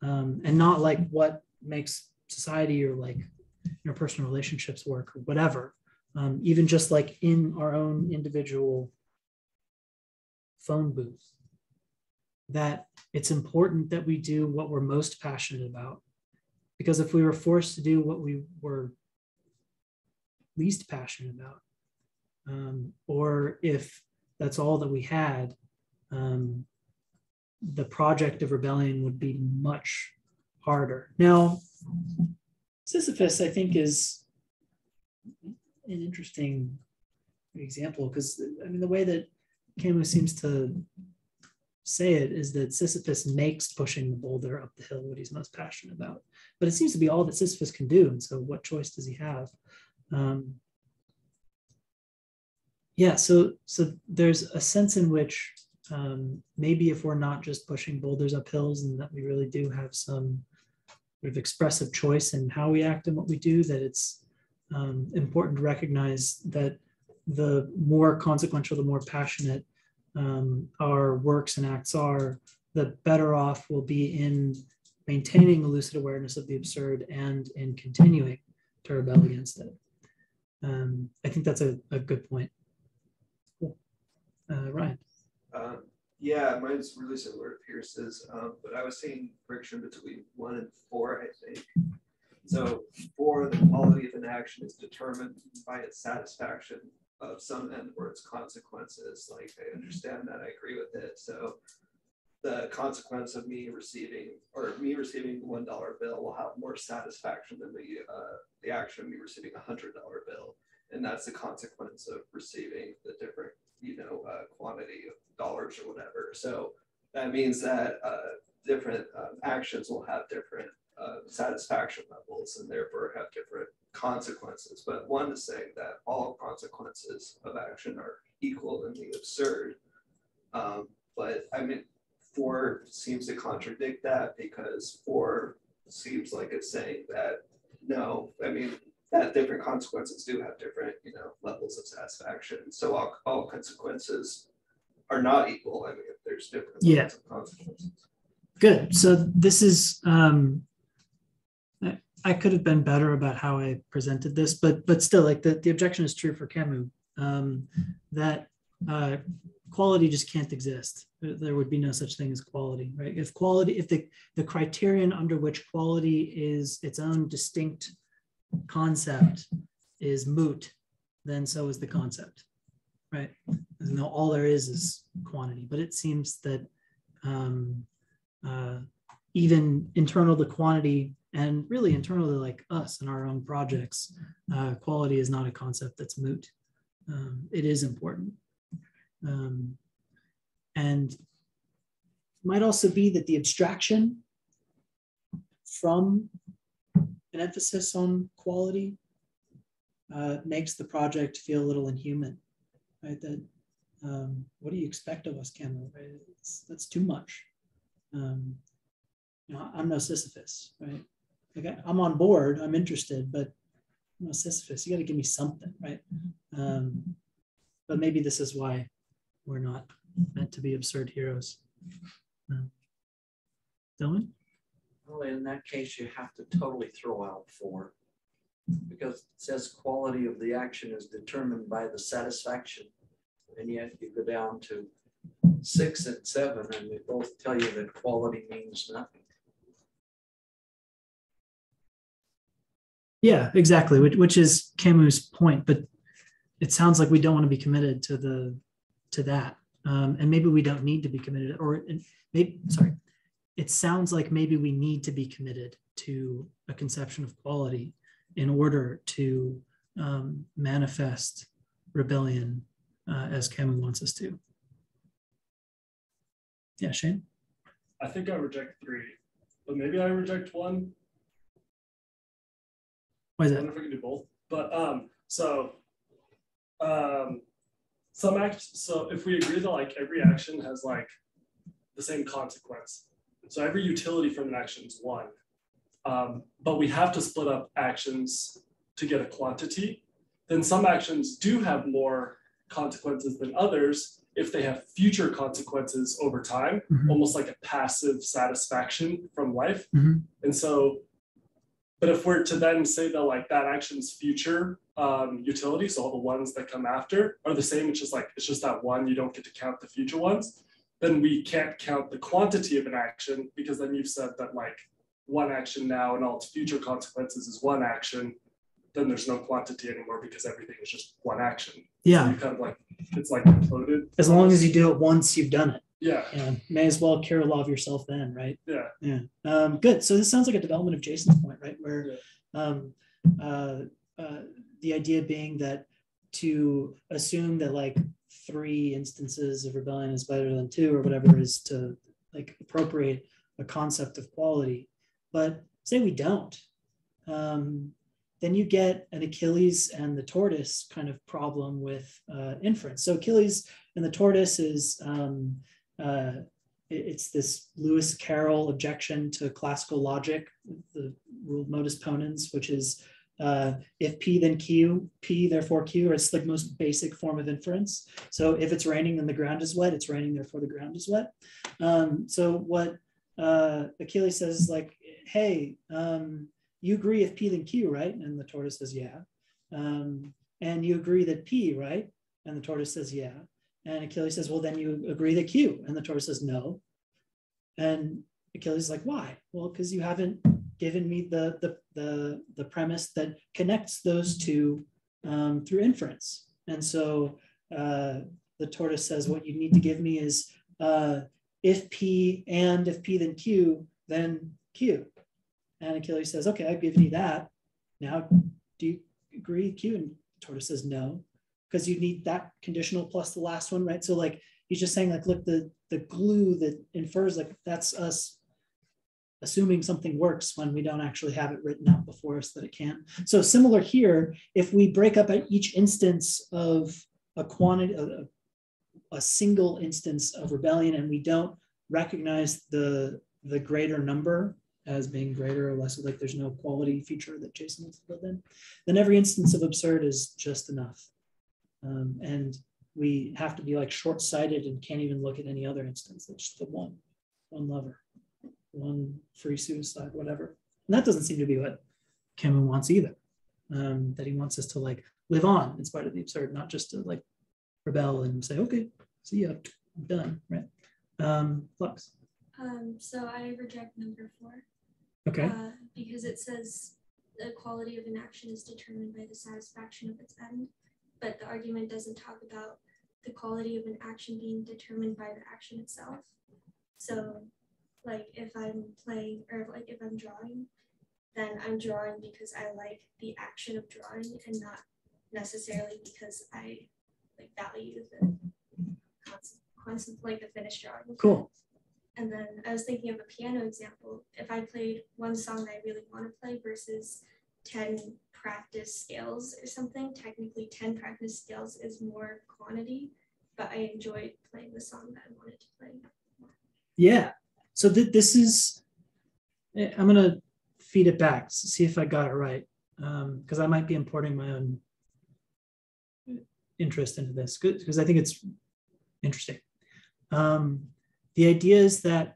and not like what makes society or like interpersonal relationships work or whatever, even just like in our own individual phone booth, that it's important that we do what we're most passionate about. Because if we were forced to do what we were least passionate about, or if that's all that we had, the project of rebellion would be much harder. Now, Sisyphus, I think, is an interesting example because, I mean, the way that Camus seems to say it is that Sisyphus makes pushing the boulder up the hill what he's most passionate about. But it seems to be all that Sisyphus can do. And so what choice does he have? Yeah, so there's a sense in which maybe if we're not just pushing boulders up hills and that we really do have some sort of expressive choice in how we act and what we do, that it's important to recognize that the more consequential, the more passionate our works and acts are, the better off we'll be in maintaining a lucid awareness of the absurd and in continuing to rebel against it. I think that's a good point. Cool. Ryan. Yeah, mine's really similar to Pierce's, but I was seeing friction between 1 and 4, I think. So 4, the quality of an action is determined by its satisfaction of some end or its consequences. Like, I understand that, I agree with it. So the consequence of me receiving the $1 bill will have more satisfaction than the action of me receiving a $100 bill. And that's the consequence of receiving the different, quantity of dollars or whatever. So that means that different actions will have different satisfaction levels and therefore have different consequences. But one is saying that all consequences of action are equal in the absurd. But I mean, 4 seems to contradict that, because 4 seems like it's saying that no, I mean, that different consequences do have different, levels of satisfaction. So all consequences are not equal. I mean, if there's different levels of consequences. Good. So this is, I could have been better about how I presented this, but still, like the objection is true for Camus, that quality just can't exist. There would be no such thing as quality, right? If the criterion under which quality is its own distinct concept is moot, then so is the concept, right? No, all there is quantity. But it seems that even internal to quantity and really internal to like us and our own projects, quality is not a concept that's moot. It is important. And it might also be that the abstraction from an emphasis on quality makes the project feel a little inhuman, right? That what do you expect of us, Camus? Right? That's too much. I'm no Sisyphus, right? Like I'm on board, I'm interested, but I'm no Sisyphus. You got to give me something, right? But maybe this is why we're not meant to be absurd heroes. Dylan? Well, in that case, you have to totally throw out 4, because it says quality of the action is determined by the satisfaction. And yet you go down to 6 and 7, and they both tell you that quality means nothing. Yeah, exactly, which is Camus' point. But it sounds like we don't want to be committed to that. And maybe we don't need to be committed, or maybe, sorry, it sounds like maybe we need to be committed to a conception of quality in order to manifest rebellion as Camus wants us to. Yeah, Shane? I think I reject 3, but maybe I reject 1. Why is I that? wonder if I can do both. But so if we agree that like every action has like the same consequence, so every utility from an action is 1, but we have to split up actions to get a quantity, then some actions do have more consequences than others if they have future consequences over time, almost like a passive satisfaction from life. And so, but if we're to then say that like that action's future utility, so all the ones that come after are the same, it's just that one, you don't get to count the future ones, then we can't count the quantity of an action, because then you've said that like one action now and all its future consequences is one action, then there's no quantity anymore because everything is just one action. Yeah. So you kind of like, it's like imploded. As long as you do it once, you've done it. Yeah. May as well care love yourself then, right? Yeah. Yeah. Good. So this sounds like a development of Jason's point, right? Where the idea being that to assume that like 3 instances of rebellion is better than 2 or whatever is to like appropriate a concept of quality. But say we don't, then you get an Achilles and the tortoise kind of problem with inference. So Achilles and the tortoise is, it's this Lewis Carroll objection to classical logic, the rule of modus ponens, which is if P then Q, P therefore Q, or it's the most basic form of inference. So if it's raining, then the ground is wet, it's raining, therefore the ground is wet. So what Achilles says is like, hey, you agree if P then Q, right? And the tortoise says, yeah. And you agree that P, right? And the tortoise says, yeah. And Achilles says, well, then you agree that Q. And the tortoise says, no. And Achilles is like, why? Well, because you haven't given me the premise that connects those two through inference. And so the tortoise says, what you need to give me is if P then Q, then Q. And Achilles says, okay, I've given you that. Now, do you agree, Q? And tortoise says, no, because you need that conditional plus the last one, right? So like, he's just saying like, look, the glue that infers, like that's us assuming something works when we don't actually have it written out before us that it can. So similar here, if we break up at each instance of a quantity, a single instance of rebellion, and we don't recognize the greater number as being greater or less, like there's no quality feature that Jason wants to build in, then every instance of absurd is just enough. And we have to be like short-sighted and can't even look at any other instance. It's just the one lover, one free suicide, whatever. And that doesn't seem to be what Camus wants either. That he wants us to like live on in spite of the absurd, not just to like rebel and say, okay, see ya, I'm done, right? Flux. So I reject number 4. Okay. Because it says the quality of an action is determined by the satisfaction of its end, but the argument doesn't talk about the quality of an action being determined by the action itself. So like if I'm playing or like if I'm drawing, then I'm drawing because I like the action of drawing and not necessarily because I like value the constant like the finished drawing. Cool. And then I was thinking of a piano example. If I played one song I really want to play versus 10 practice scales or something, technically 10 practice scales is more quantity, but I enjoyed playing the song that I wanted to play. Yeah. So this is, I'm going to feed it back to see if I got it right, because I might be importing my own interest into this, because I think it's interesting. The idea is that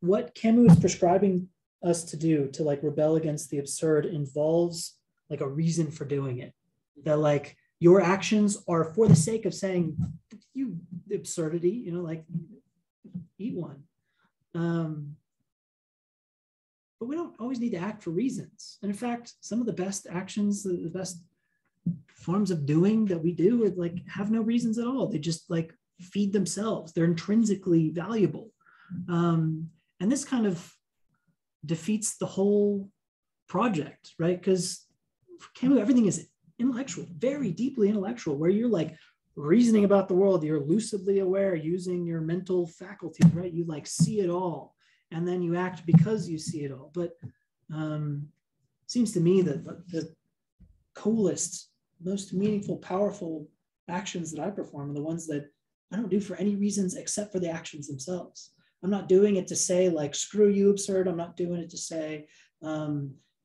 what Camus is prescribing us to do to like rebel against the absurd involves like a reason for doing it. That like your actions are for the sake of saying, you absurdity, you know, like eat one. But we don't always need to act for reasons. And in fact, some of the best actions, the best forms of doing that we do are like have no reasons at all. They just like feed themselves. They're intrinsically valuable. And this kind of defeats the whole project, right? Because for Camus, everything is intellectual, very deeply intellectual, where you're like reasoning about the world, you're lucidly aware, using your mental faculties, right? You like see it all, and then you act because you see it all. But seems to me that the coolest, most meaningful, powerful actions that I perform are the ones that I don't do for any reasons except for the actions themselves. I'm not doing it to say like, screw you, absurd. I'm not doing it to say,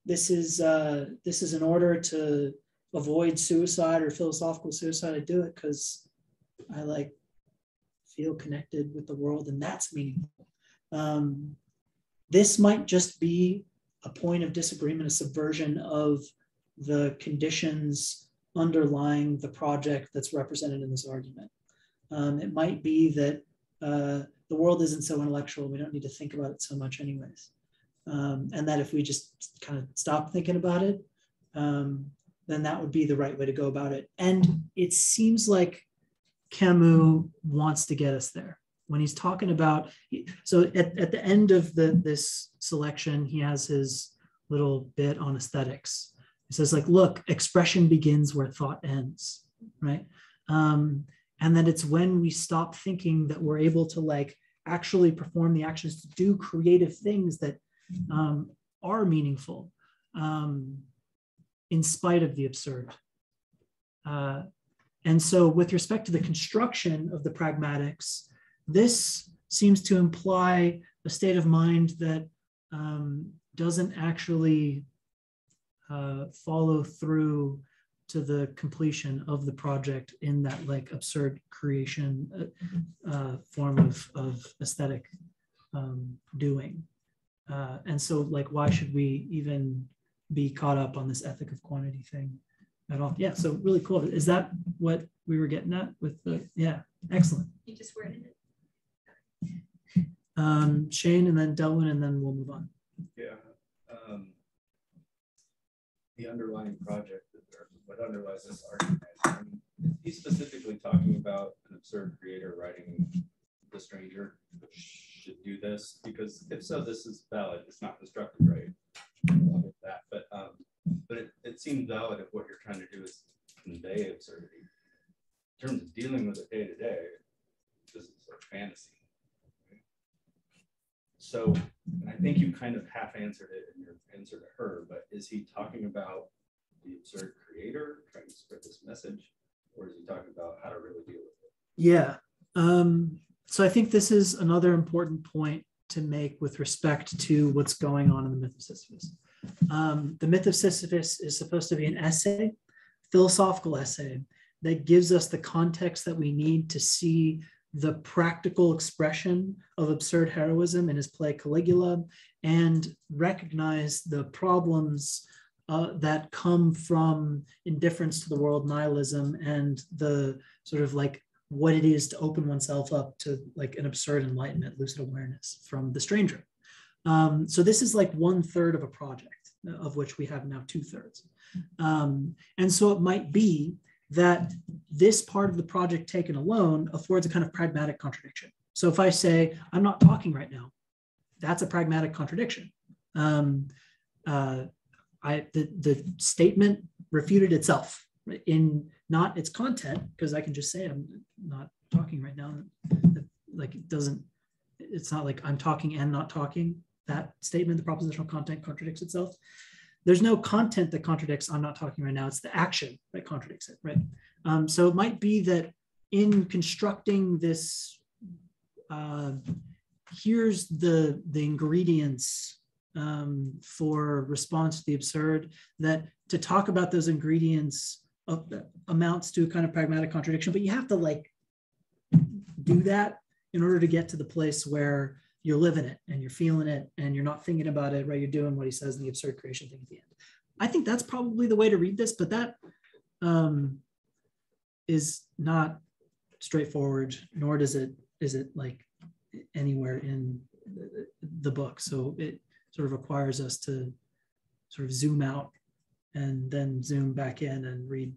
this is in order to avoid suicide or philosophical suicide. I do it because I like feel connected with the world, and that's meaningful. This might just be a point of disagreement, a subversion of the conditions underlying the project that's represented in this argument. It might be that the world isn't so intellectual, we don't need to think about it so much anyways. And that if we just kind of stop thinking about it, then that would be the right way to go about it. And it seems like Camus wants to get us there. When he's talking about, so at the end of this selection, he has his little bit on aesthetics. He says like, look, expression begins where thought ends, right? And then it's when we stop thinking that we're able to like actually perform the actions to do creative things that are meaningful in spite of the absurd. And so with respect to the construction of the pragmatics, this seems to imply a state of mind that doesn't actually follow through to the completion of the project in that like absurd creation form of aesthetic doing. And so like, why should we even be caught up on this ethic of quantity thing at all? Yeah, so really cool. Is that what we were getting at with the, yeah, excellent. You just worded it. Shane and then Delwyn, and then we'll move on. Yeah. The underlying project, or what underlies this argument, he's specifically talking about an absurd creator writing The Stranger should do this, because if so, this is valid. It's not constructive, right? That, but it seems valid if what you're trying to do is convey absurdity. In terms of dealing with it day to day, this is like fantasy. So, and I think you kind of half answered it in your answer to her, but is he talking about the absurd creator trying to spread this message, or is he talking about how to really deal with it? Yeah. So I think this is another important point to make with respect to what's going on in the myth of Sisyphus. The myth of Sisyphus is supposed to be an essay, philosophical essay, that gives us the context that we need to see the practical expression of absurd heroism in his play Caligula, and recognize the problems that come from indifference to the world, nihilism, and the sort of like what it is to open oneself up to like an absurd enlightenment, lucid awareness from the stranger. So this is like 1/3 of a project, of which we have now 2/3. And so it might be that this part of the project taken alone affords a kind of pragmatic contradiction. So if I say, I'm not talking right now, that's a pragmatic contradiction. The statement refuted itself in not its content, because I can just say I'm not talking right now. Like it doesn't, it's not like I'm talking and not talking. That statement, the propositional content, contradicts itself. There's no content that contradicts I'm not talking right now. It's the action that contradicts it, right? So it might be that in constructing this, here's the ingredients for response to the absurd, that to talk about those ingredients amounts to a kind of pragmatic contradiction, but you have to like do that in order to get to the place where you're living it and you're feeling it and you're not thinking about it, right? You're doing what he says in the absurd creation thing at the end. I think that's probably the way to read this, but that is not straightforward, nor is it like anywhere in the book. So it sort of requires us to sort of zoom out and then zoom back in and read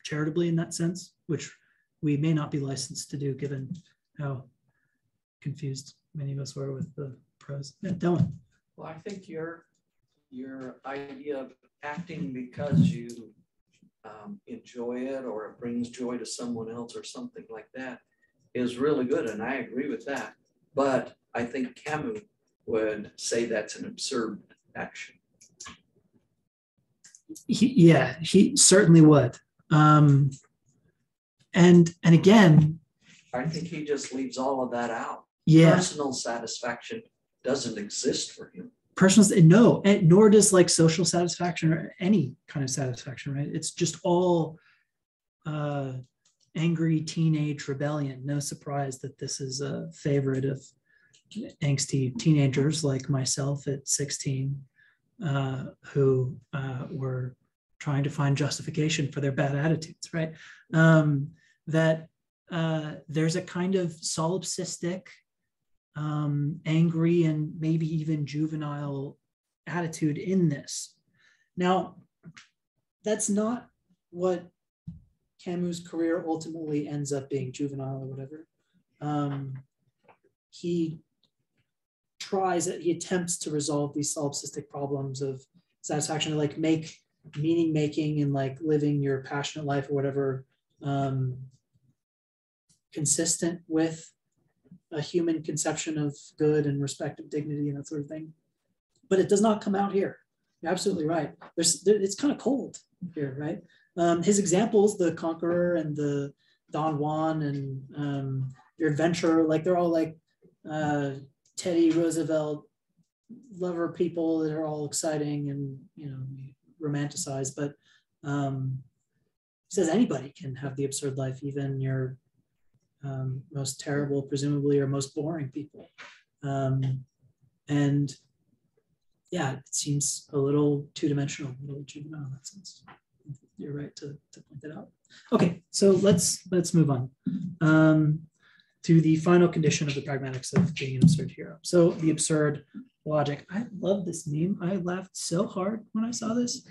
charitably in that sense, which we may not be licensed to do given how confused many of us were with the prose. Yeah, Dylan. Well, I think your idea of acting because you enjoy it or it brings joy to someone else or something like that is really good, and I agree with that. But I think Camus would say that's an absurd action. He certainly would. And again, I think he just leaves all of that out. Yeah. Personal satisfaction doesn't exist for him. No, and nor does like social satisfaction or any kind of satisfaction, right? It's just all angry teenage rebellion. No surprise that this is a favorite of angsty teenagers like myself at 16, who were trying to find justification for their bad attitudes, right? That there's a kind of solipsistic, angry, and maybe even juvenile attitude in this. Now, that's not what Camus' career ultimately ends up being, juvenile or whatever. He attempts to resolve these solipsistic problems of satisfaction, like make meaning making and like living your passionate life or whatever consistent with a human conception of good and respect of dignity and that sort of thing. But it does not come out here. You're absolutely right. It's kind of cold here, right? His examples, the Conqueror and the Don Juan and Your Adventurer, like they're all like Teddy Roosevelt lover people that are all exciting and, you know, romanticized. But he says anybody can have the absurd life, even your most terrible, presumably, or most boring people. And yeah, it seems a little two-dimensional, a little juvenile in that sense. You're right to point that out. Okay, so let's move on to the final condition of the pragmatics of being an absurd hero. So the absurd logic. I love this meme. I laughed so hard when I saw this.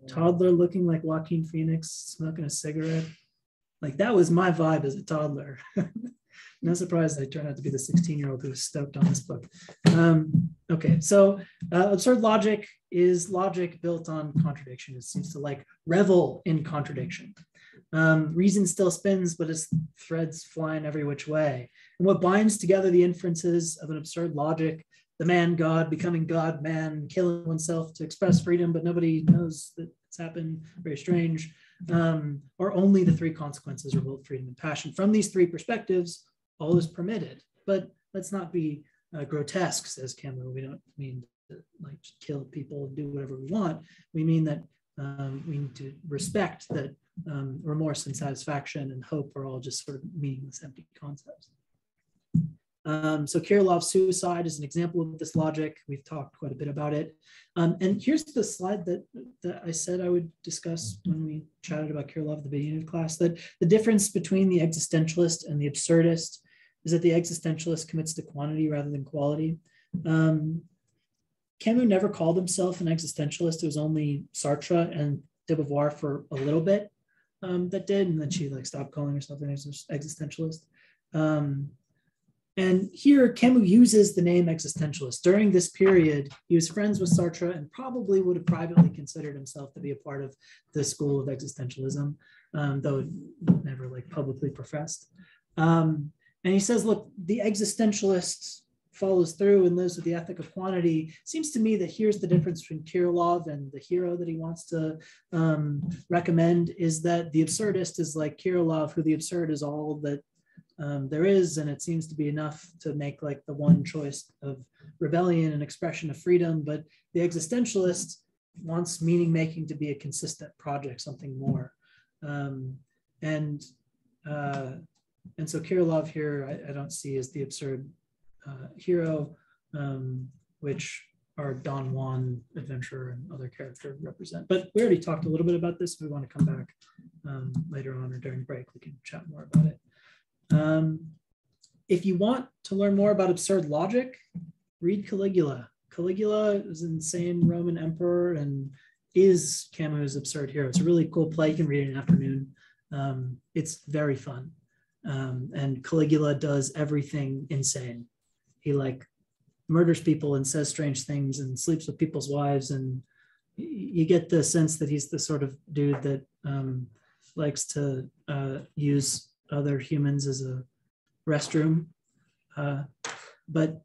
Toddler looking like Joaquin Phoenix, smoking a cigarette. Like that was my vibe as a toddler. No surprise I turned out to be the 16-year-old who was stoked on this book. Okay, so absurd logic is logic built on contradiction. It seems to like revel in contradiction. Reason still spins, but its threads flying every which way. And what binds together the inferences of an absurd logic, the man God becoming God man, killing oneself to express freedom, but nobody knows that it's happened, very strange, are only the three consequences: revolt, freedom, and passion. From these three perspectives, all is permitted. But let's not be grotesque, says Camus. We don't mean to like kill people and do whatever we want. We mean that we need to respect that remorse and satisfaction and hope are all just sort of meaningless, empty concepts. So Kirilov's suicide is an example of this logic. We've talked quite a bit about it. And here's the slide that I said I would discuss when we chatted about Kirilov at the beginning of class, that the difference between the existentialist and the absurdist is that the existentialist commits to quantity rather than quality. Camus never called himself an existentialist. It was only Sartre and de Beauvoir for a little bit that did, and then she like stopped calling herself an existentialist. And here Camus uses the name existentialist. During this period, he was friends with Sartre and probably would have privately considered himself to be a part of the school of existentialism, though never like publicly professed. And he says, look, the existentialist follows through and lives with the ethic of quantity. Seems to me that here's the difference between Kirilov and the hero that he wants to recommend, is that the absurdist is like Kirilov, who the absurd is all that there is, and it seems to be enough to make like the one choice of rebellion and expression of freedom. But the existentialist wants meaning making to be a consistent project, something more. And so Kirilov here I don't see as the absurd hero, which our Don Juan adventurer and other character represent. But we already talked a little bit about this. If we want to come back later on or during break, we can chat more about it. If you want to learn more about absurd logic, read Caligula. Caligula is an insane Roman emperor and is Camus' absurd hero. It's a really cool play. You can read it in an afternoon. It's very fun. And Caligula does everything insane. He like murders people and says strange things and sleeps with people's wives. And you get the sense that he's the sort of dude that likes to use other humans as a restroom. But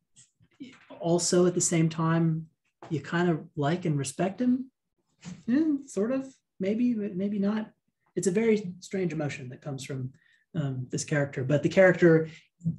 also at the same time, you kind of like and respect him. Yeah, sort of, maybe not. It's a very strange emotion that comes from this character, but the character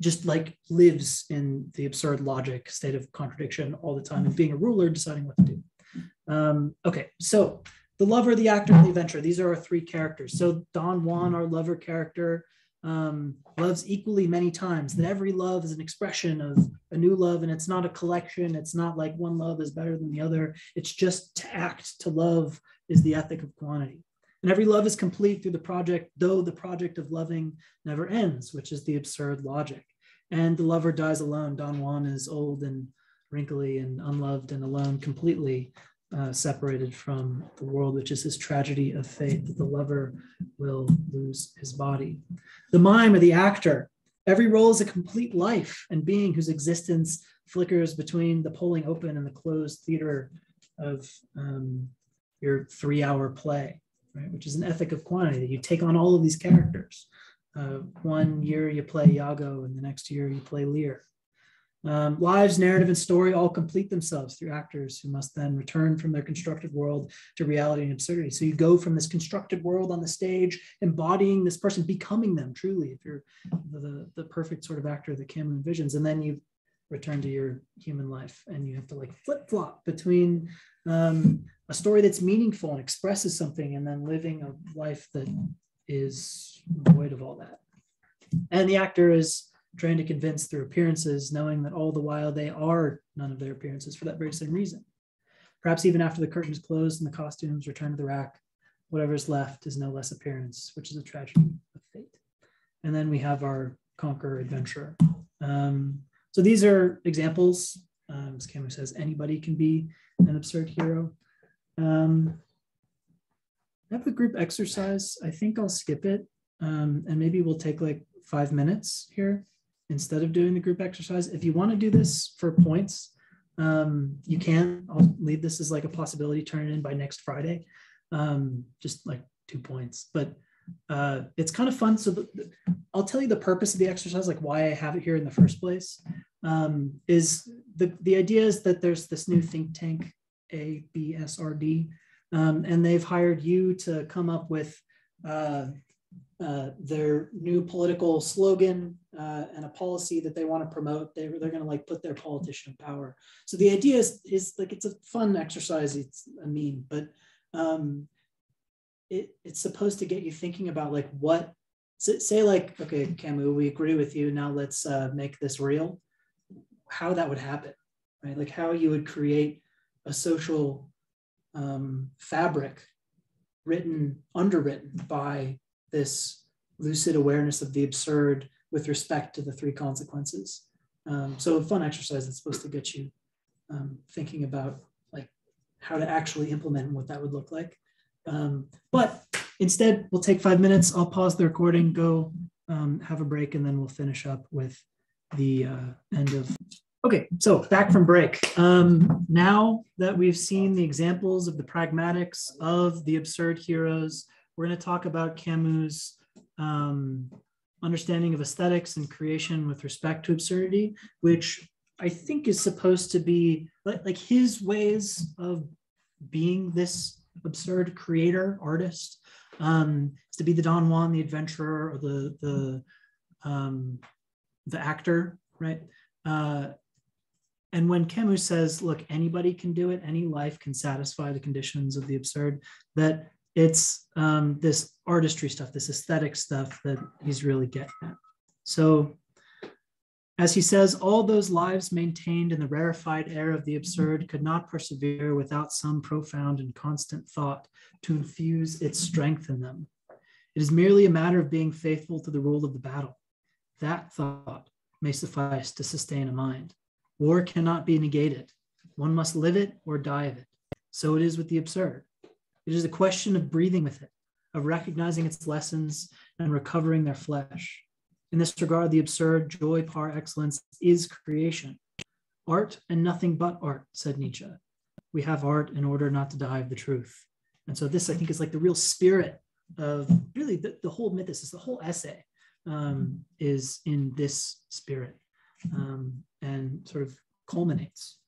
just like lives in the absurd logic state of contradiction all the time and being a ruler, deciding what to do. Okay, so the lover, the actor, and the adventurer. These are our three characters. So Don Juan, our lover character, loves equally many times. That every love is an expression of a new love, and it's not a collection. It's not like one love is better than the other. It's just to act, to love is the ethic of quantity. And every love is complete through the project, though the project of loving never ends, which is the absurd logic. And the lover dies alone. Don Juan is old and wrinkly and unloved and alone, completely separated from the world, which is his tragedy of fate, that the lover will lose his body. The mime or the actor, every role is a complete life and being whose existence flickers between the polling open and the closed theater of your 3-hour play. Right, which is an ethic of quantity, that you take on all of these characters. One year you play Iago, and the next year you play Lear. Lives, narrative, and story all complete themselves through actors who must then return from their constructed world to reality and absurdity. So you go from this constructed world on the stage, embodying this person, becoming them truly, if you're the perfect sort of actor that Camus envisions, and then you return to your human life, and you have to like flip-flop between a story that's meaningful and expresses something, and then living a life that is void of all that. And the actor is trying to convince through appearances, knowing that all the while they are none of their appearances for that very same reason. Perhaps even after the curtain is closed and the costumes return to the rack, whatever's left is no less appearance, which is a tragedy of fate. And then we have our conqueror adventurer. So these are examples. As Camus says, anybody can be an absurd hero. I have a group exercise. I think I'll skip it, and maybe we'll take like 5 minutes here instead of doing the group exercise. If you want to do this for points, you can. I'll leave this as like a possibility. Turn it in by next Friday, just like 2 points. But it's kind of fun. So I'll tell you the purpose of the exercise, like why I have it here in the first place. Is the idea is that there's this new think tank, ABSRD, and they've hired you to come up with their new political slogan and a policy that they want to promote. They're going to like put their politician in power. So the idea is like, it's a fun exercise. It's a meme, but it's supposed to get you thinking about like what, say like, okay, Camus, we agree with you. Now let's make this real. How that would happen, right? Like how you would create a social fabric underwritten by this lucid awareness of the absurd with respect to the three consequences. So a fun exercise that's supposed to get you thinking about like how to actually implement and what that would look like. But instead, we'll take 5 minutes. I'll pause the recording, go have a break, and then we'll finish up with the end of. Okay, so back from break. Now that we've seen the examples of the pragmatics of the absurd heroes, we're going to talk about Camus' understanding of aesthetics and creation with respect to absurdity, which I think is supposed to be like his ways of being this absurd creator, artist, is to be the Don Juan, the adventurer, or the actor, right? And when Camus says, look, anybody can do it, any life can satisfy the conditions of the absurd, that it's this artistry stuff, this aesthetic stuff that he's really getting at. So as he says, all those lives maintained in the rarefied air of the absurd could not persevere without some profound and constant thought to infuse its strength in them. It is merely a matter of being faithful to the rule of the battle. That thought may suffice to sustain a mind. War cannot be negated. One must live it or die of it. So it is with the absurd. It is a question of breathing with it, of recognizing its lessons and recovering their flesh. In this regard, the absurd, joy par excellence, is creation. Art and nothing but art, said Nietzsche. We have art in order not to die of the truth. And so this, I think, is like the real spirit of really the whole mythos, the whole essay is in this spirit and sort of culminates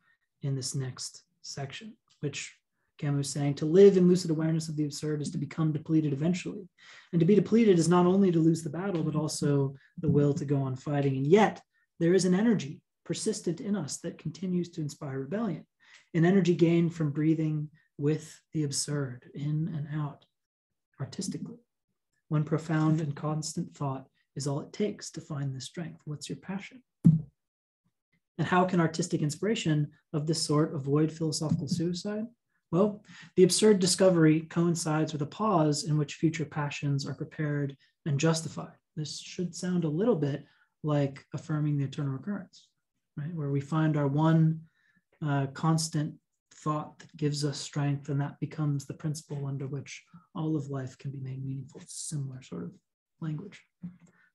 in this next section, which Camus is saying, to live in lucid awareness of the absurd is to become depleted eventually. And to be depleted is not only to lose the battle, but also the will to go on fighting. And yet there is an energy persistent in us that continues to inspire rebellion, an energy gained from breathing with the absurd in and out artistically. One profound and constant thought is all it takes to find this strength. What's your passion? And how can artistic inspiration of this sort avoid philosophical suicide? Well, the absurd discovery coincides with a pause in which future passions are prepared and justified. This should sound a little bit like affirming the eternal recurrence, right? Where we find our one constant thought that gives us strength, and that becomes the principle under which all of life can be made meaningful. It's similar sort of language.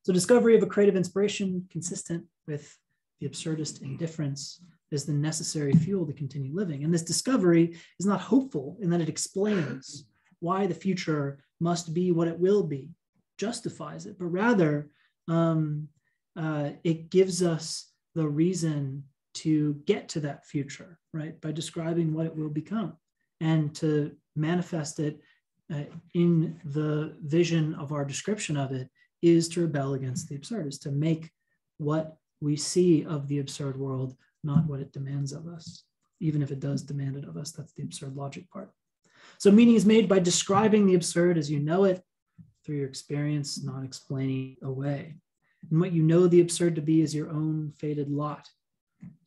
So discovery of a creative inspiration consistent with the absurdist indifference is the necessary fuel to continue living. And this discovery is not hopeful in that it explains why the future must be what it will be, justifies it, but rather it gives us the reason to get to that future, right? By describing what it will become and to manifest it in the vision of our description of it is to rebel against the absurd, is to make what we see of the absurd world not what it demands of us, even if it does demand it of us. That's the absurd logic part. So meaning is made by describing the absurd as you know it through your experience, not explaining away. And what you know the absurd to be is your own fated lot.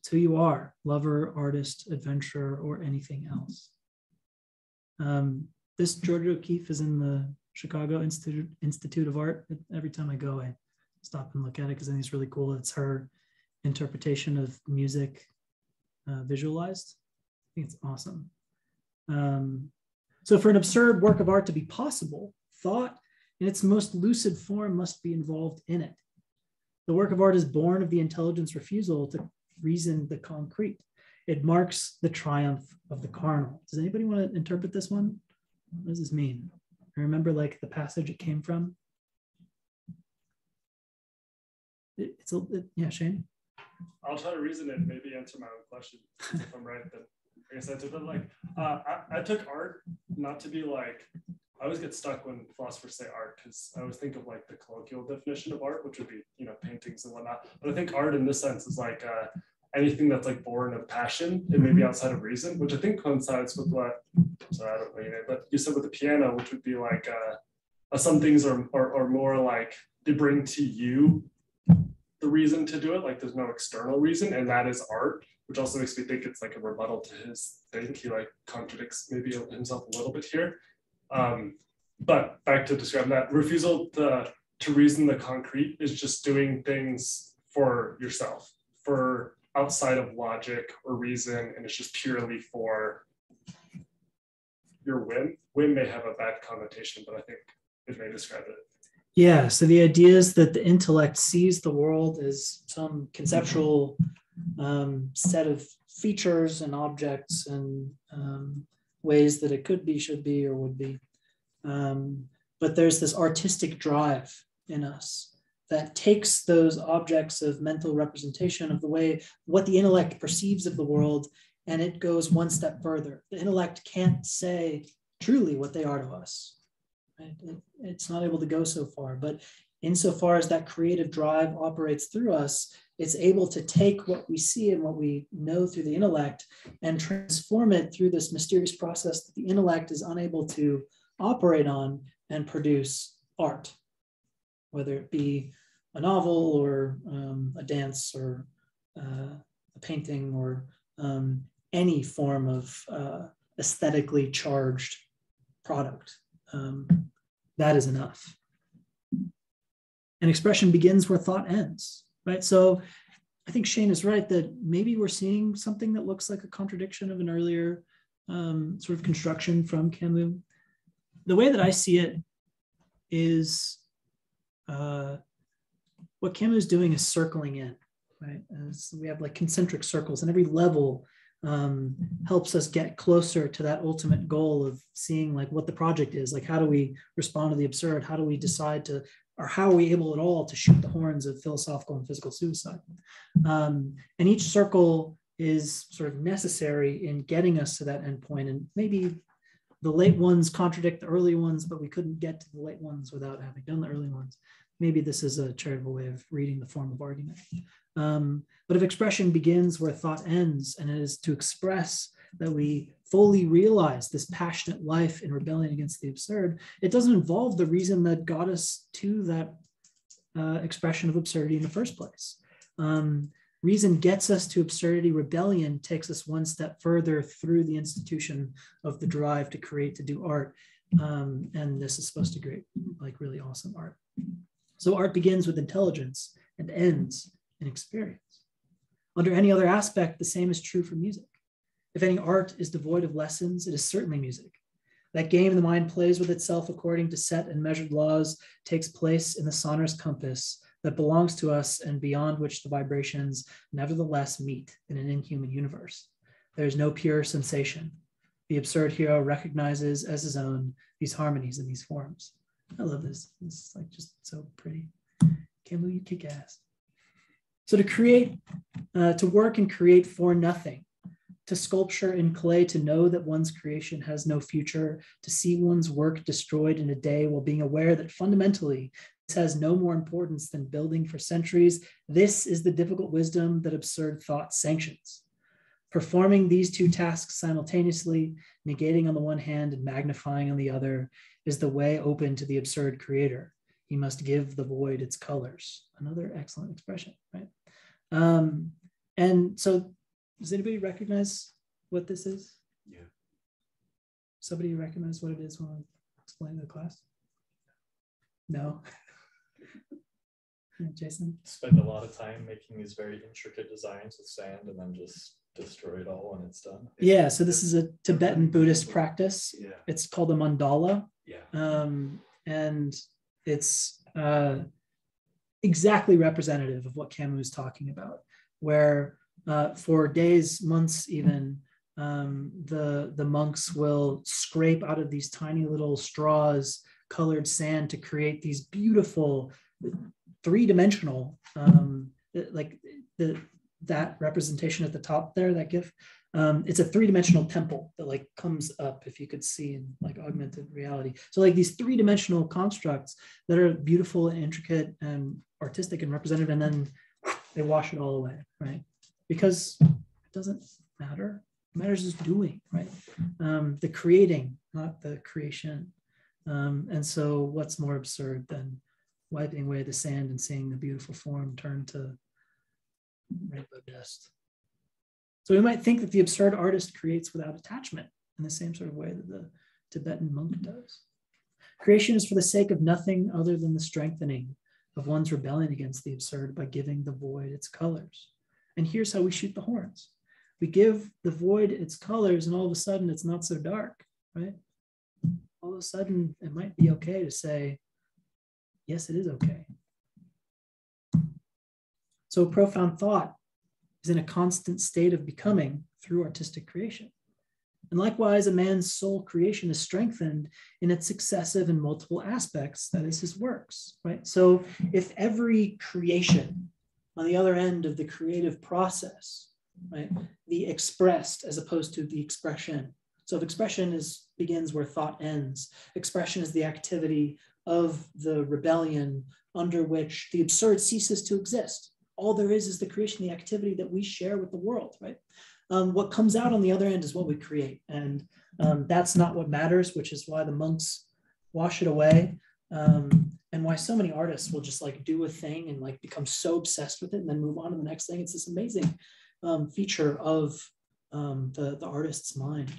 It's who you are, lover, artist, adventurer, or anything else. This Georgia O'Keeffe is in the Chicago Institute of Art. Every time I go, I stop and look at it because I think it's really cool. It's her interpretation of music visualized. I think it's awesome. So for an absurd work of art to be possible, thought in its most lucid form must be involved in it. The work of art is born of the intelligence refusal to reason the concrete. It marks the triumph of the carnal. Does anybody want to interpret this one? What does this mean? I remember like the passage it came from. Yeah, Shane? I'll try to reason it and maybe answer my own question. If I'm right, then I guess that's it. But like, I took art not to be like, I always get stuck when philosophers say art because I always think of like the colloquial definition of art, which would be, you know, paintings and whatnot. But I think art in this sense is like anything that's like born of passion and maybe outside of reason, which I think coincides with what, sorry, I don't know your name, but you said with the piano, which would be like some things are more like they bring to you the reason to do it, like there's no external reason, and that is art, which also makes me think it's like a rebuttal to his thing. He like contradicts maybe himself a little bit here. But back to describing that, refusal to reason the concrete is just doing things for yourself, for outside of logic or reason, and it's just purely for your whim. Whim may have a bad connotation, but I think it may describe it. Yeah, so the idea is that the intellect sees the world as some conceptual set of features and objects and ways that it could be, should be, or would be. But there's this artistic drive in us that takes those objects of mental representation of the way what the intellect perceives of the world, and it goes one step further. The intellect can't say truly what they are to us. Right? It's not able to go so far, but insofar as that creative drive operates through us, it's able to take what we see and what we know through the intellect and transform it through this mysterious process that the intellect is unable to operate on and produce art, whether it be a novel or a dance or a painting or any form of aesthetically charged product. That is enough. And expression begins where thought ends, right? So I think Shane is right that maybe we're seeing something that looks like a contradiction of an earlier sort of construction from Camus. The way that I see it is, well, what Camus is doing is circling in, right? As we have like concentric circles, and every level helps us get closer to that ultimate goal of seeing like what the project is. Like, how do we respond to the absurd? How do we decide to, or how are we able at all to shoot the horns of philosophical and physical suicide? And each circle is sort of necessary in getting us to that endpoint. And maybe the late ones contradict the early ones, but we couldn't get to the late ones without having done the early ones. Maybe this is a charitable way of reading the form of argument. But if expression begins where thought ends, and it is to express that we fully realize this passionate life in rebellion against the absurd, it doesn't involve the reason that got us to that expression of absurdity in the first place. Reason gets us to absurdity. Rebellion takes us one step further through the institution of the drive to create, to do art. And this is supposed to create like really awesome art. So art begins with intelligence and ends in experience. Under any other aspect, the same is true for music. If any art is devoid of lessons, it is certainly music. That game the mind plays with itself according to set and measured laws takes place in the sonorous compass that belongs to us and beyond which the vibrations nevertheless meet in an inhuman universe. There is no pure sensation. The absurd hero recognizes as his own these harmonies and these forms. I love this. It's like just so pretty. Camus, you kick ass. So to create, to work and create for nothing, to sculpture in clay, to know that one's creation has no future, to see one's work destroyed in a day while being aware that fundamentally this has no more importance than building for centuries. This is the difficult wisdom that absurd thought sanctions. Performing these two tasks simultaneously, negating on the one hand and magnifying on the other, is the way open to the absurd creator. He must give the void its colors. Another excellent expression, right? And so, does anybody recognize what this is? Yeah. Somebody recognize what it is when I explain to the class? No? Jason? Spend a lot of time making these very intricate designs with sand and then just destroy it all when it's done. Yeah, so this is a Tibetan Buddhist practice. Yeah. It's called a mandala. Yeah. And it's exactly representative of what Camus is talking about, where for days, months even, the monks will scrape out of these tiny little straws colored sand to create these beautiful three-dimensional, like that representation at the top there, that GIF. It's a three-dimensional temple that like comes up, if you could see, in like augmented reality. So like these three-dimensional constructs that are beautiful and intricate and artistic and representative, and then they wash it all away, right? Because it doesn't matter. What matters is doing, right? The creating, not the creation. And so what's more absurd than wiping away the sand and seeing the beautiful form turn to rainbow dust? So we might think that the absurd artist creates without attachment in the same sort of way that the Tibetan monk does. Creation is for the sake of nothing other than the strengthening of one's rebellion against the absurd by giving the void its colors. And here's how we shoot the horns. We give the void its colors, and all of a sudden it's not so dark, right? All of a sudden it might be okay to say, yes, it is okay. So profound thought is in a constant state of becoming through artistic creation. And likewise, a man's soul creation is strengthened in its successive and multiple aspects, that is his works, right? So if every creation on the other end of the creative process, right, the expressed as opposed to the expression. So if expression begins where thought ends, expression is the activity of the rebellion under which the absurd ceases to exist. All there is the creation, the activity that we share with the world, right? What comes out on the other end is what we create. And that's not what matters, which is why the monks wash it away. And why so many artists will just like do a thing and like become so obsessed with it and then move on to the next thing. It's this amazing feature of the artist's mind,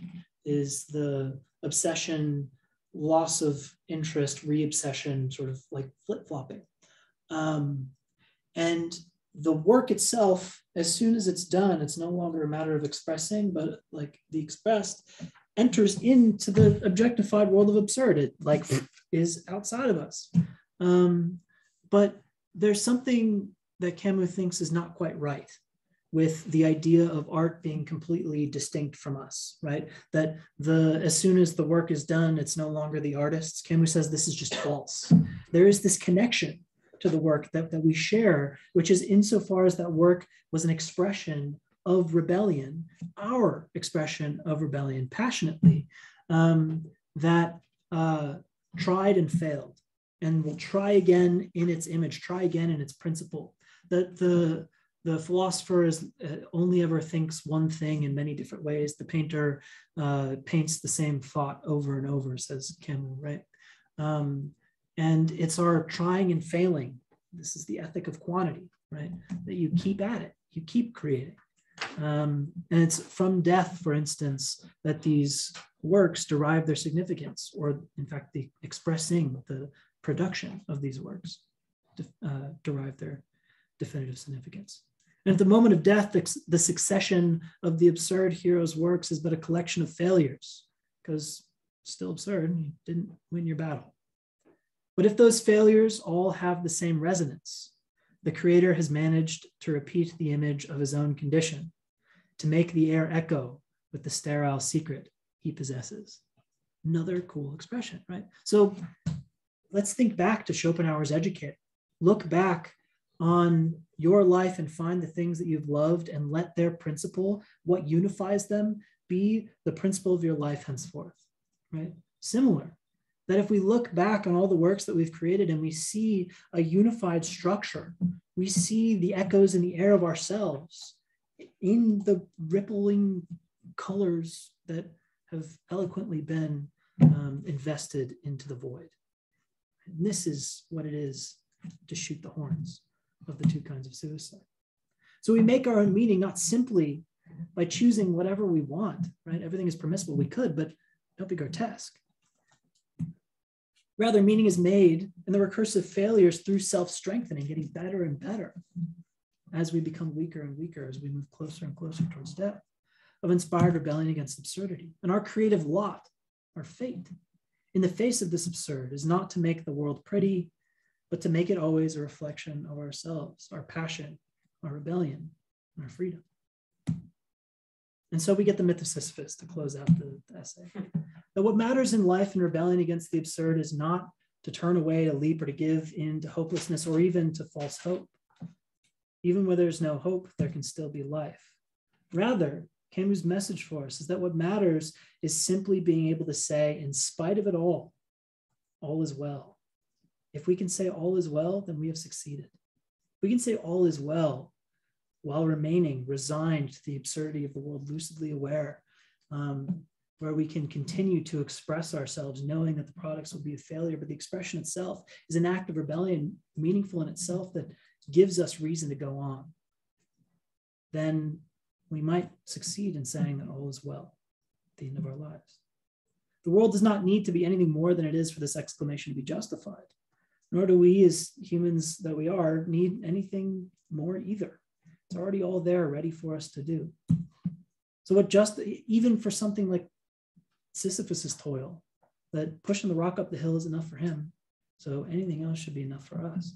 is the obsession, loss of interest, re-obsession, sort of like flip-flopping. And the work itself, as soon as it's done, it's no longer a matter of expressing, but like the expressed enters into the objectified world of absurd. It like is outside of us. But there's something that Camus thinks is not quite right with the idea of art being completely distinct from us, right? That as soon as the work is done, it's no longer the artist's. Camus says this is just false. There is this connection to the work that we share, which is insofar as that work was an expression of rebellion, our expression of rebellion passionately, that tried and failed, and will try again in its image, try again in its principle. That the philosopher only ever thinks one thing in many different ways. The painter paints the same thought over and over, says Camus, right? And it's our trying and failing. This is the ethic of quantity, right? That you keep at it, you keep creating. And it's from death, for instance, that these works derive their significance, or in fact, the expressing, the production of these works derive their definitive significance. And at the moment of death, the succession of the absurd hero's works is but a collection of failures, because still absurd, you didn't win your battle. But if those failures all have the same resonance, the creator has managed to repeat the image of his own condition, to make the air echo with the sterile secret he possesses. Another cool expression, right? So let's think back to Schopenhauer's Educator. Look back on your life and find the things that you've loved, and let their principle, what unifies them, be the principle of your life henceforth, right? Similar, that if we look back on all the works that we've created and we see a unified structure, we see the echoes in the air of ourselves in the rippling colors that have eloquently been invested into the void. And this is what it is to shoot the horns of the two kinds of suicide. So we make our own meaning not simply by choosing whatever we want, right? Everything is permissible. We could, but don't be grotesque. Rather, meaning is made in the recursive failures through self-strengthening, getting better and better as we become weaker and weaker, as we move closer and closer towards death, of inspired rebellion against absurdity. And our creative lot, our fate, in the face of this absurd, is not to make the world pretty, but to make it always a reflection of ourselves, our passion, our rebellion, and our freedom. And so we get the myth of Sisyphus to close out the essay. That what matters in life and rebellion against the absurd is not to turn away, to leap, or to give in to hopelessness, or even to false hope. Even where there's no hope, there can still be life. Rather, Camus' message for us is that what matters is simply being able to say, in spite of it all is well. If we can say all is well, then we have succeeded. We can say all is well while remaining resigned to the absurdity of the world, lucidly aware, where we can continue to express ourselves, knowing that the products will be a failure, but the expression itself is an act of rebellion, meaningful in itself, that gives us reason to go on. Then we might succeed in saying that all is well at the end of our lives. The world does not need to be anything more than it is for this exclamation to be justified, nor do we, as humans that we are, need anything more either. It's already all there, ready for us to do. So even for something like Sisyphus's toil, that pushing the rock up the hill is enough for him, so anything else should be enough for us.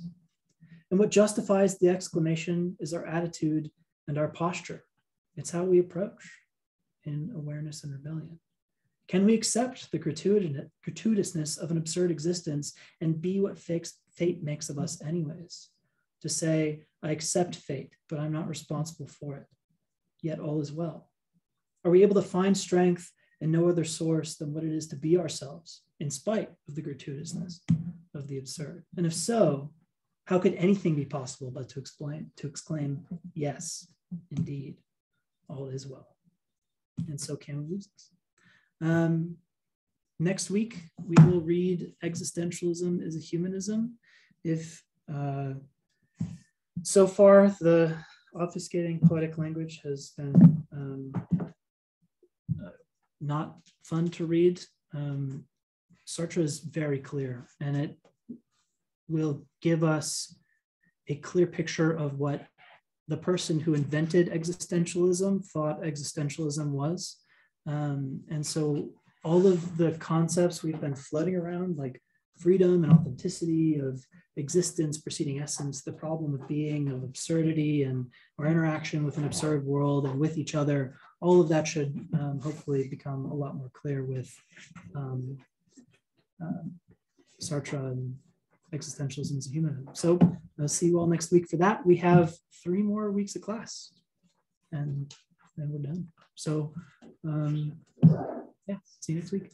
And what justifies the exclamation is our attitude and our posture. It's how we approach in awareness and rebellion. Can we accept the gratuitousness of an absurd existence and be what fate makes of us anyways? To say, I accept fate, but I'm not responsible for it, yet all is well. Are we able to find strength in no other source than what it is to be ourselves, in spite of the gratuitousness of the absurd? And if so, how could anything be possible but to exclaim, yes, indeed, all is well? And so Camus loses. Next week, we will read Existentialism is a Humanism. So far, the obfuscating poetic language has been not fun to read. Sartre is very clear, and it will give us a clear picture of what the person who invented existentialism thought existentialism was. And so all of the concepts we've been floating around, like freedom and authenticity, of existence preceding essence, the problem of being, of absurdity, and our interaction with an absurd world and with each other, all of that should hopefully become a lot more clear with Sartre and existentialism as a human. So I'll see you all next week for that. We have 3 more weeks of class and then we're done. So yeah, see you next week.